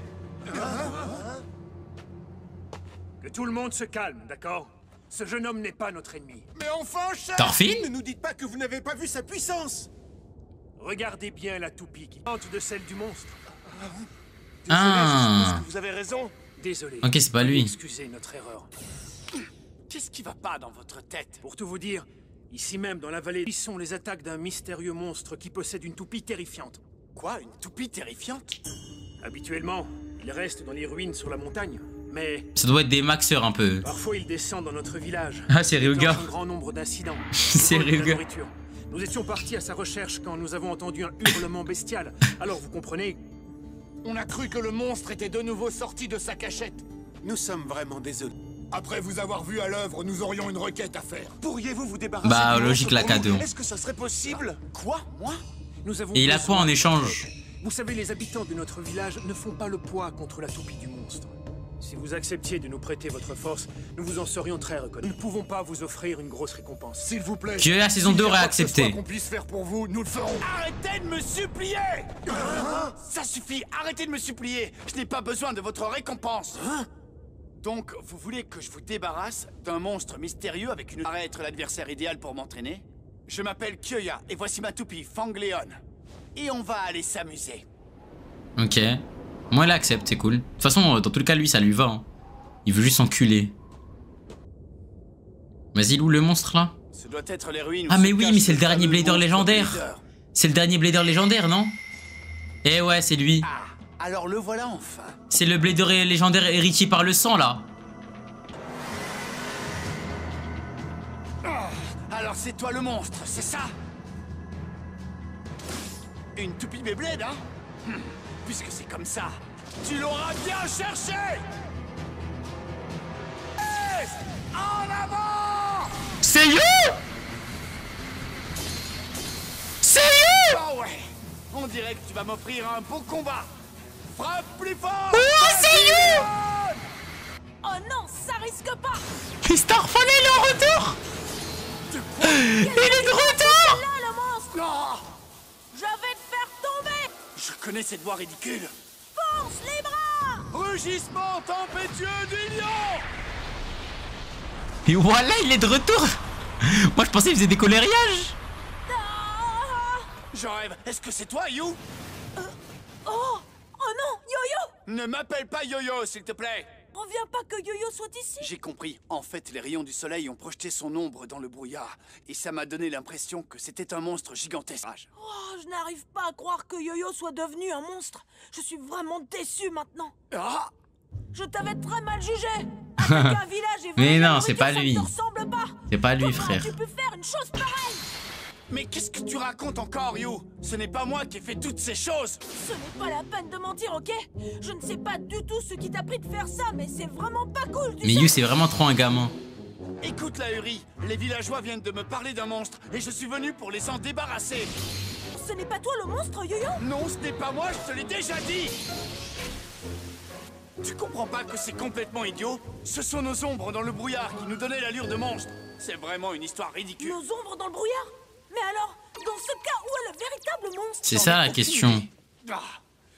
Que tout le monde se calme, d'accord? Ce jeune homme n'est pas notre ennemi. Mais enfin, chef. Thorfinn? Ne nous dites pas que vous n'avez pas vu sa puissance. Regardez bien la toupie qui tente de celle du monstre. Ah. Vous avez raison. Désolé. Ok, c'est pas lui. Excusez notre erreur. Qu'est-ce qui va pas dans votre tête? Pour tout vous dire, ici même dans la vallée, ils sont les attaques d'un mystérieux monstre qui possède une toupie terrifiante. Quoi? Une toupie terrifiante? Habituellement, il reste dans les ruines sur la montagne, mais Ça doit être des maxeurs un peu. parfois il descend dans notre village. Ah, c'est Ryuga. Déclenche un grand nombre d'incidents. C'est Vol de la Ryuga. nourriture. Nous étions partis à sa recherche quand nous avons entendu un hurlement bestial. Alors vous comprenez, On a cru que le monstre était de nouveau sorti de sa cachette. Nous sommes vraiment désolés. Après vous avoir vu à l'œuvre, nous aurions une requête à faire. Pourriez-vous vous débarrasser Bah, du logique, monstre la pour nous? K2. Est-ce que ça serait possible? Quoi? Moi? nous avons Et il a quoi besoin en de échange? votre aide. Vous savez, les habitants de notre village ne font pas le poids contre la toupie du monstre. Si vous acceptiez de nous prêter votre force, nous vous en serions très reconnaissants. Nous ne pouvons pas vous offrir une grosse récompense. S'il vous plaît. Kyoya saison s'il y 2 a aurait quoi que ce accepté. soit qu'on puisse faire pour vous, nous le ferons. Arrêtez de me supplier! Ça suffit, arrêtez de me supplier. Je n'ai pas besoin de votre récompense. Donc, vous voulez que je vous débarrasse d'un monstre mystérieux avec une... Paraît être l'adversaire idéal pour m'entraîner? Je m'appelle Kyoya et voici ma toupie, Fangléon. Et on va aller s'amuser. Ok. Moi, il accepte, c'est cool. De toute façon, dans tout le cas, lui, ça lui va. Hein. Il veut juste s'enculer. Vas-y, loue le monstre là. Ce doit être les ruines. où Ah, se mais oui, cache mais c'est le fameux dernier Blader monstre légendaire. Blader. C'est le dernier Blader légendaire, non? Eh ouais, c'est lui. Ah, alors le voilà enfin. C'est le Blader légendaire héritier par le sang là. Alors c'est toi le monstre, c'est ça? Une toupie Beyblade, hein? Puisque c'est comme ça, tu l'auras bien cherché! Yes! En avant! C'est you! C'est you! Ah ouais! On dirait que tu vas m'offrir un beau combat. Frappe plus fort. Oh, c'est You. Oh non, ça risque pas. Mais Starfall est en retour. Il est de retour. Là, le monstre. Non. Je vais te faire tomber. Je connais cette voix ridicule. Force les bras. Rugissement tempétueux du lion. Et voilà, il est de retour. Moi, je pensais qu'il faisait des colériages. Je rêve. Est-ce que c'est toi, You? Oh non, Yo-Yo. Ne m'appelle pas Yo-Yo, s'il te plaît. Reviens pas que Yo-Yo soit ici. J'ai compris. En fait, les rayons du soleil ont projeté son ombre dans le brouillard. Et ça m'a donné l'impression que c'était un monstre gigantesque. Oh, je n'arrive pas à croire que Yo-Yo soit devenu un monstre. Je suis vraiment déçu maintenant. Ah! Je t'avais très mal jugé. Avec un village et Mais non, vraiment, c'est pas ça lui. te ressemble pas. C'est pas lui, Comment frère. as-tu pu faire une chose pareille? Mais qu'est-ce que tu racontes encore, You? Ce n'est pas moi qui ai fait toutes ces choses. Ce n'est pas la peine de mentir, ok? Je ne sais pas du tout ce qui t'a pris de faire ça, mais c'est vraiment pas cool. Mais You, c'est vraiment trop un gamin. Écoute, la Uri, les villageois viennent de me parler d'un monstre et je suis venu pour les en débarrasser. Ce n'est pas toi le monstre, Yo-Yo? Non, ce n'est pas moi, je te l'ai déjà dit. Tu comprends pas que c'est complètement idiot? Ce sont nos ombres dans le brouillard qui nous donnaient l'allure de monstre. C'est vraiment une histoire ridicule. Nos ombres dans le brouillard? Mais alors, dans ce cas, où est le véritable monstre? C'est ça la question. Ah,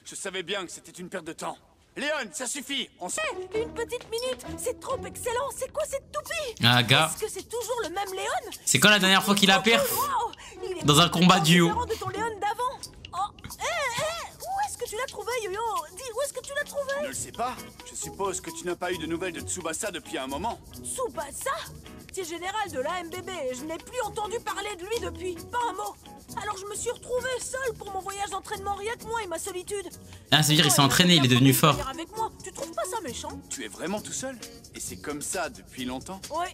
je savais bien que c'était une perte de temps. Léon, ça suffit. On s... Hé, une petite minute. C'est trop excellent. C'est quoi cette toupie? Ah, gars. Est-ce que c'est toujours le même Léon? C'est quand la dernière fois qu'il a perf? Wow, il est Dans un combat duo. différent de ton Léon d'avant. Oh, où est-ce que tu l'as trouvé, Yo-Yo? Dis, où est-ce que tu l'as Je trouvé? ne le sais pas. Je suppose que tu n'as pas eu de nouvelles de Tsubasa depuis un moment. Tsubasa? C'est général de l'AMBB et je n'ai plus entendu parler de lui depuis, pas un mot. Alors je me suis retrouvé seul pour mon voyage d'entraînement, rien que moi et ma solitude. Ah, ça veut dire qu'il s'est entraîné, il est devenu fort. Avec moi. Tu trouves pas ça méchant? Tu es vraiment tout seul? Et c'est comme ça depuis longtemps? Ouais.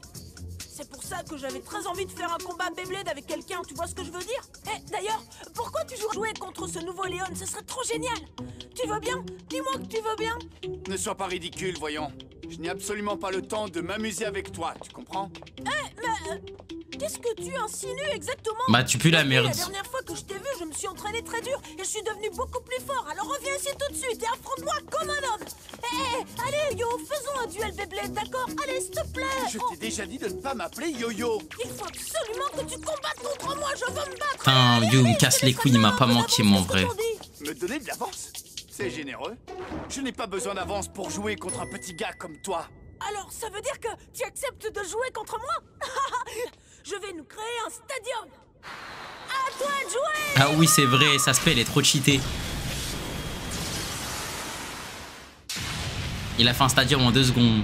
C'est pour ça que j'avais très envie de faire un combat Beyblade avec quelqu'un, tu vois ce que je veux dire? Eh, d'ailleurs, pourquoi tu jouer contre ce nouveau Léon? Ce serait trop génial. Tu veux bien? Dis-moi que tu veux bien. Ne sois pas ridicule, voyons. Je n'ai absolument pas le temps de m'amuser avec toi, tu comprends? Mais qu'est-ce que tu insinues exactement? Bah, tu pues la merde. La dernière fois que je t'ai vu, je me suis entraîné très dur et je suis devenu beaucoup plus fort. Alors reviens ici tout de suite et affronte-moi comme un homme. Allez, Yo, faisons un duel Beyblade, d'accord? Allez, s'il te plaît. Je t'ai déjà dit de ne pas m'appeler Yo-Yo. Il faut absolument que tu combattes contre moi, je veux me battre. Putain, Yo me casse les couilles, il m'a pas manqué, mon vrai. Me donner de l'avance? C'est généreux. Je n'ai pas besoin d'avance pour jouer contre un petit gars comme toi. Alors, ça veut dire que tu acceptes de jouer contre moi? Je vais nous créer un stadium. À toi de jouer. Ah oui, c'est vrai, ça se fait, elle est trop cheatée. Il a fait un stadium en 2 secondes.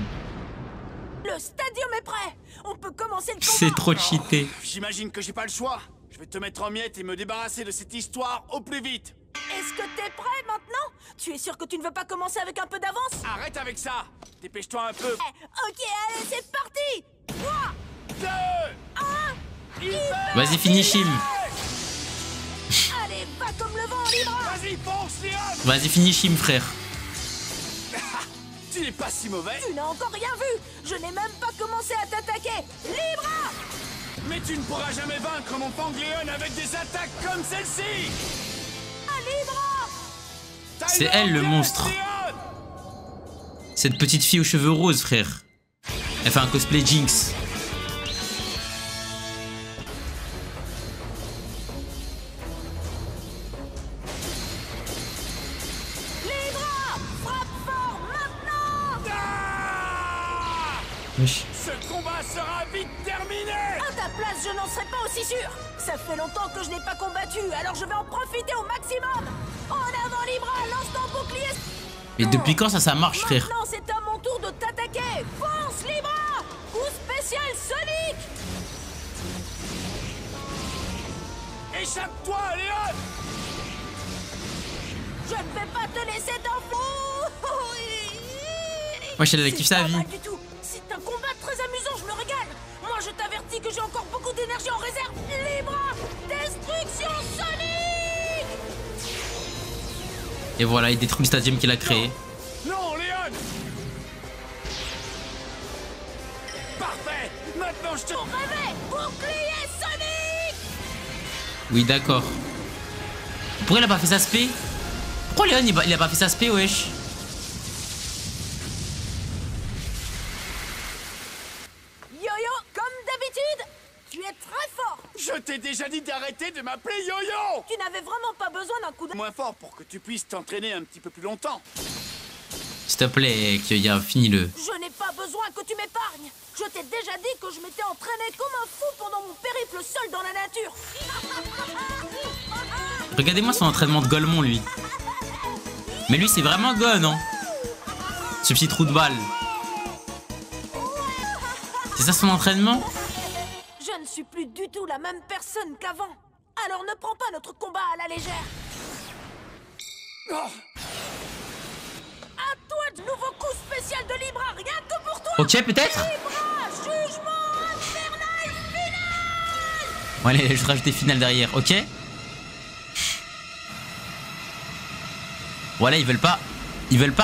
Le stadium est prêt. On peut commencer le combat. C'est trop cheaté. J'imagine que j'ai pas le choix. Je vais te mettre en miettes et me débarrasser de cette histoire au plus vite. Est-ce que t'es prêt maintenant? Tu es sûr que tu ne veux pas commencer avec un peu d'avance? Arrête avec ça. Dépêche-toi un peu. Ok, allez, c'est parti. 3, 2, 1. Vas-y, finish him. Allez, va comme le vent, Libra. Vas-y, fonce, Léon. Vas-y, finish him, frère. Tu n'es pas si mauvais. Tu n'as encore rien vu. Je n'ai même pas commencé à t'attaquer. Libra. Mais tu ne pourras jamais vaincre mon Pangléon avec des attaques comme celle-ci. Libra. C'est elle, le monstre. Cette petite fille aux cheveux roses, frère. Elle fait un cosplay Jinx. Libra. Frappe fort maintenant. Wesh. Ce combat sera vite terminé. À ta place, je n'en serais pas aussi sûr. Ça fait longtemps que je n'ai pas combattu, alors je vais en profiter au maximum. En avant, Libra, lance ton bouclier. Mais depuis quand ça marche, frère? Maintenant, c'est à mon tour de t'attaquer. Fonce, Libra. Coup spécial Sonic. Échappe-toi, Léon. Je ne vais pas te laisser t'enfler. Wesh, elle active sa vie. Pas du tout. C'est un combat très amusant, je me régale. Moi, je t'avertis que j'ai encore beaucoup d'énergie en réserve. Libra, destruction Sonic. Et voilà, il détruit le stadium qu'il a créé. Non, Léon. Parfait. Maintenant, je te... Ton réveil, bouclier Sonic. Oui, d'accord. Pourquoi il a pas fait sa spé? Pourquoi Léon il a pas fait sa spé, wesh? Yo-Yo, comme d'habitude, tu es très fort. Je t'ai déjà dit d'arrêter de m'appeler Yo-Yo. Tu n'avais vraiment pas besoin d'un coup de... Moins fort pour que tu puisses t'entraîner un petit peu plus longtemps. S'il te plaît, Kyoya, finis-le. Je n'ai pas besoin que tu m'épargnes. Je t'ai déjà dit que je m'étais entraîné comme un fou pendant mon périple seul dans la nature. Regardez-moi son entraînement de Golemon, lui. Mais lui, c'est vraiment Gon, hein. Ce petit trou de balle. C'est ça son entraînement? Je ne suis plus du tout la même personne qu'avant. Alors ne prends pas notre combat à la légère. À toi de nouveau coup spécial de Libra, rien que pour toi. Ok, peut-être. Libra, jugement infernal final. Bon, allez, je rajoute des finales derrière, ok. Voilà, ils veulent pas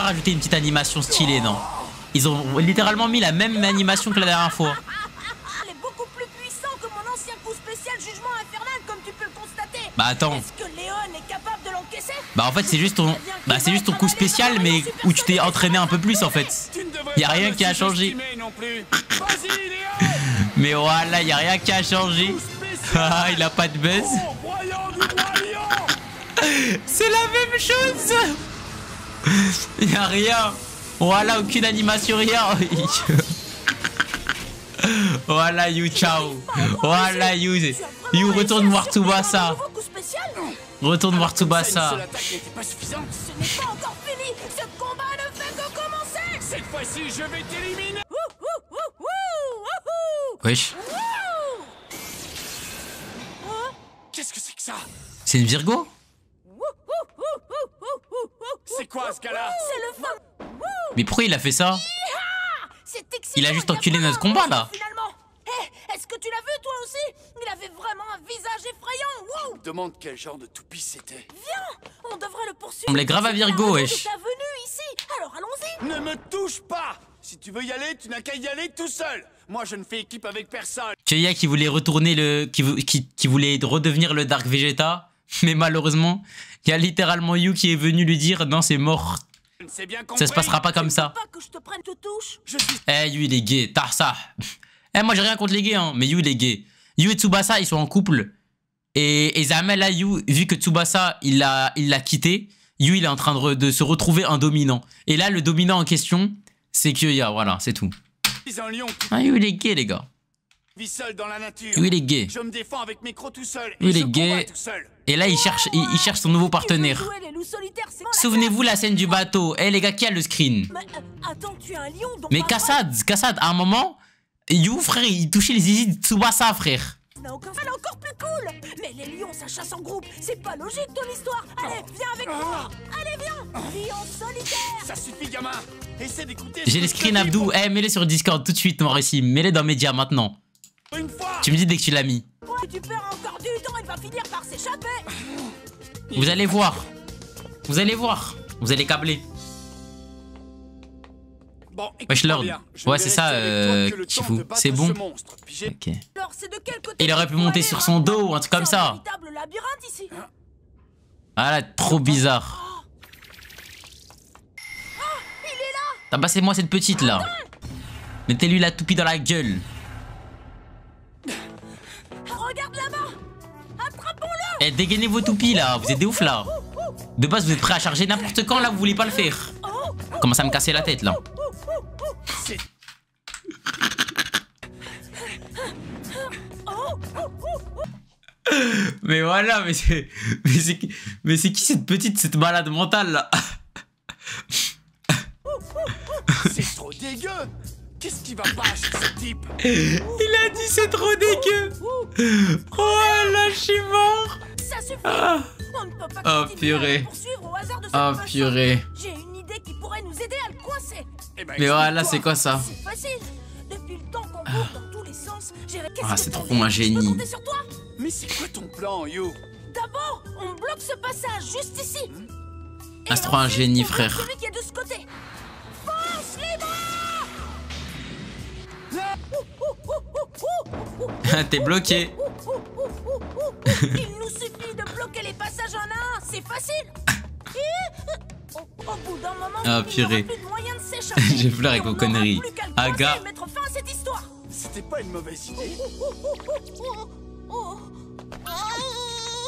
rajouter une petite animation stylée, non. Ils ont littéralement mis la même animation que la dernière fois. Elle est beaucoup plus puissant que mon ancien coup spécial jugement infernal, comme tu peux le constater. Bah attends. Est-ce que Léon est capable de l'encaisser? Bah en fait c'est juste ton coup spécial mais où tu t'es entraîné un peu plus en fait. Y a rien qui a changé. Mais voilà, y a rien qui a changé. Ah, il a pas de buzz. C'est la même chose. Y a rien. Voilà, aucune animation, rien. Voilà, you, ciao. Voilà, you. You, retourne voir Tsubasa. Retourne voir Tsubasa. Ce n'est pas encore fini. Ce combat ne fait que commencer. Cette fois-ci, je vais t'éliminer. Wesh. Qu'est-ce que c'est que ça? C'est une Virgo? C'est quoi ce gars-là? C'est le fameux. Mais pourquoi il a fait ça? Il a juste enculé notre combat là. Finalement. Est-ce que tu l'as vu toi aussi? Il avait vraiment un visage effrayant. Je me demande quel genre de toupie c'était. Viens, on devrait le poursuivre. On ressemblait grave à Virgo, wesh. Tu es venu ici, alors allons-y. Ne me touche pas. Si tu veux y aller, tu n'as qu'à y aller tout seul. Moi, je ne fais équipe avec personne. Kyoya qui voulait retourner qui voulait redevenir le Dark Vegeta, mais malheureusement, il y a littéralement You qui est venu lui dire non, c'est mort. Ça se passera pas comme ça. Pas que je te prenne te touche. Eh, You il est gay, t'as ça. Eh, moi j'ai rien contre les gays, hein, mais You il est gay. You et Tsubasa ils sont en couple. Et Zamel là, You, vu que Tsubasa il l'a quitté, You il est en train de se retrouver un dominant. Et là, le dominant en question, c'est Kyoya, voilà, c'est tout. Ah, You il est gay, les gars. Vis seul dans la nature. You il est gay. Je me défends avec mes crocs tout seul. You il est gay. Et là, il cherche son nouveau partenaire. Souvenez-vous la scène du bateau. Eh les gars, qui a le screen? Attends, tu es un lion, donc mais Kassad, à un moment, You, frère, il touchait les zizi de Tsubasa, frère. Elle est encore plus cool. Mais les lions, ça chasse en groupe. C'est pas logique ton histoire. Allez, viens avec moi. Allez, viens. Lion solitaire. Ça suffit, gamin. Essaie d'écouter. J'ai les screens, Abdou. Eh, mets-les sur Discord tout de suite, mon récit. Mets-les dans Média maintenant. Tu me dis dès que tu l'as mis. Tu perds encore du temps, il va finir par s'échapper. Vous allez voir. Vous allez voir. Vous allez câbler. Bon, wesh Lord. Ouais, c'est ça, Chifu. C'est bon. Ok. Et il aurait pu monter sur son dos ou un truc comme ça. Ah là, trop bizarre. Tabassez-moi cette petite là. Mettez-lui la toupie dans la gueule. Regarde là-bas. Attrapons-le. Eh, dégainez vos toupies là. Vous êtes des ouf là. De base, vous êtes prêts à charger n'importe quand là, vous voulez pas le faire. Commence à me casser la tête là. Mais voilà, mais c'est qui cette petite, cette malade mentale là? C'est trop dégueu. Qu'est-ce qui va pas chez ce type? Il a dit c'est trop dégueu. Oh là, je suis mort. Ça suffit. Ah. On ne peut pas purée. Au hasard de Oh purée. J'ai une idée qui pourrait nous aider à le coincer. Mais voilà, c'est quoi ça? C'est facile. Depuis le temps qu'on court dans tous les sens, c'est trop un génie. Mais c'est quoi ton plan, You? D'abord, on bloque ce passage juste ici. C'est trop un génie, frère. Celui qui est de ce côté. Force les bras. T'es bloqué. Il nous suffit de bloquer les passages passage en un, c'est facile. Au bout d'un moment, Ah, il n'y aura purée. plus de moyen de s'échapper. J'ai pleuré avec Et on vos conneries. n'aura plus qu'à le Aga. coincer et mettre fin à cette histoire. C'était pas une mauvaise idée.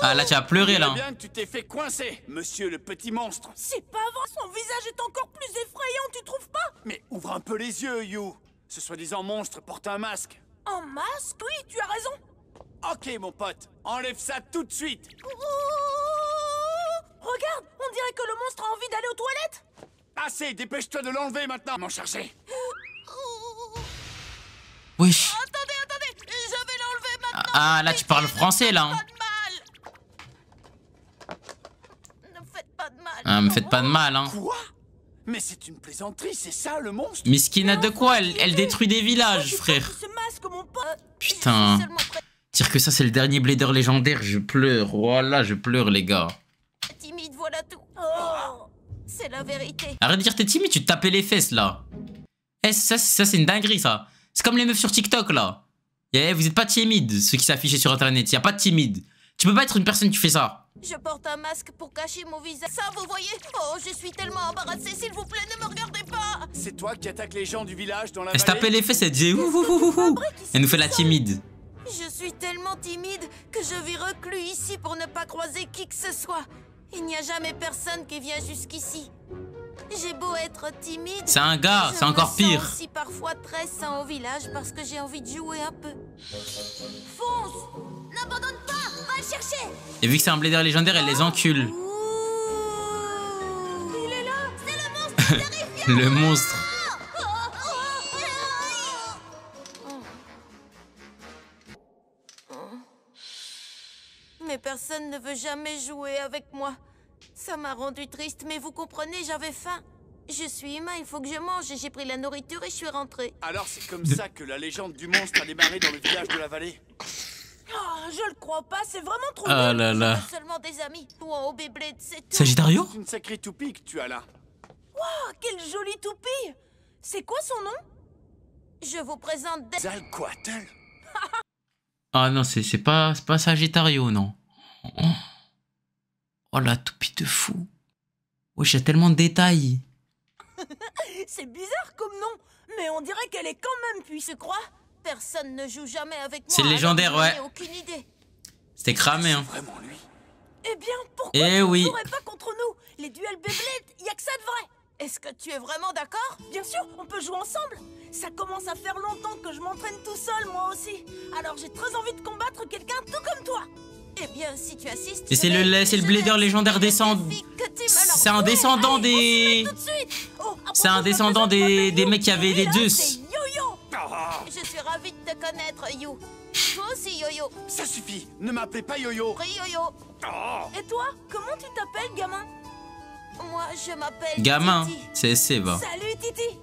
Ah là tu vas pleurer là. Bien que tu t'es fait coincer, monsieur le petit monstre. C'est pas vrai, son visage est encore plus effrayant, tu trouves pas? Mais ouvre un peu les yeux, You. Ce soi-disant monstre porte un masque. Un masque? Oui, tu as raison. Ok, mon pote, enlève ça tout de suite. Regarde, on dirait que le monstre a envie d'aller aux toilettes. Assez, dépêche-toi de l'enlever maintenant. M'en charger. Wesh. Attendez, je vais l'enlever maintenant. Ah là tu parles français là. Pas de mal. Ne faites pas de mal. Ah me faites pas de mal hein. Quoi? Mais c'est une plaisanterie, c'est ça le monstre? Miskina de quoi elle détruit des villages frère. Ce masque, mon pote. Putain. Je suis seulement Dire que ça c'est le dernier blader légendaire, je pleure. Voilà je pleure les gars. timide, voilà tout. C'est la vérité. Arrête de dire t'es timide, tu te tapais les fesses là. Eh ça c'est une dinguerie ça. C'est comme les meufs sur TikTok là. Eh, vous êtes pas timide ceux qui s'affichent sur internet, y a pas de timide. Tu peux pas être une personne qui fait ça. Je porte un masque pour cacher mon visage. Ça, vous voyez? Oh, je suis tellement embarrassée. S'il vous plaît, ne me regardez pas. C'est toi qui attaques les gens du village dans la Elle se vallée? tapait les fesses, elle disait ouh ouh ouh ouh. Elle nous fait la timide. Je suis tellement timide que je vis reclus ici pour ne pas croiser qui que ce soit. Il n'y a jamais personne qui vient jusqu'ici. J'ai beau être timide. C'est un gars, c'est je encore me pire. sens aussi parfois très sain au village parce que j'ai envie de jouer un peu. Fonce! N'abandonne pas! Va le chercher! Et vu que c'est un blader légendaire, elle les encule. Il est là! C'est le monstre terrifiant! Le monstre. Mais personne ne veut jamais jouer avec moi. Ça m'a rendu triste, mais vous comprenez, j'avais faim. Je suis humain, il faut que je mange. J'ai pris la nourriture et je suis rentrée. Alors c'est comme ça que la légende du monstre a démarré dans le village de la vallée? Je le crois pas, c'est vraiment trop Ah nul. là là. J'avais seulement des amis. Ou en Beyblade, c'est tout. Sagittario? C'est une sacrée toupie que tu as là. Ah, quelle jolie toupie. C'est quoi son nom? Je vous présente des... Zalcoatl? Ah non, c'est pas Sagittario, non. Oh la toupie de fou. Wesh, il y a tellement de détails. C'est bizarre comme nom, mais on dirait qu'elle est quand même puissante. Tu crois? Personne ne joue jamais avec moi. C'est le alors légendaire, je n'ai ouais. aucune idée. C'était cramé, hein. Vraiment lui? Eh bien, pourquoi Eh tu oui. ne jouerais pas contre nous? Les duels Beyblade, y a que ça de vrai. Est-ce que tu es vraiment d'accord? Bien sûr, on peut jouer ensemble. Ça commence à faire longtemps que je m'entraîne tout seul, moi aussi. Alors j'ai très envie de combattre quelqu'un tout comme toi. Eh bien, si tu assistes... Et c'est le blader légendaire descendant. C'est un descendant des... C'est un descendant des mecs qui avaient les Zeus. Yo-yo. Je suis ravie de te connaître, You. Toi aussi, Yo-Yo. Ça suffit, ne m'appelez pas Yo-Yo. Pris, Yo-Yo. Et toi, comment tu t'appelles, gamin? Moi, je m'appelle Gamin, Titi. c'est va. Salut, Titi.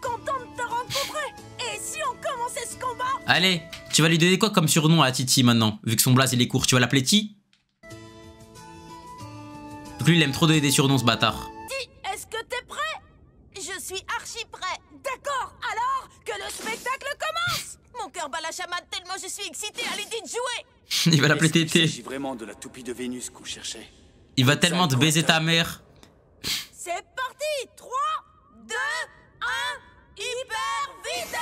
Content de te rencontrer. Et si on commençait ce combat? Allez, tu vas lui donner quoi comme surnom à Titi maintenant? Vu que son blaze il est court, tu vas l'appeler Ti? Donc lui il aime trop donner des surnoms ce bâtard. Titi, est-ce que t'es prêt? Je suis archi prêt. D'accord, alors que le spectacle commence. Mon cœur bat la chamade tellement je suis excitée à l'idée de jouer. Il va l'appeler Est-ce qu'il Tété. s'agit vraiment de la toupie de Vénus qu'on cherchait? Il va tellement te baiser ta mère. C'est parti. 3, 2, 1, hyper vite.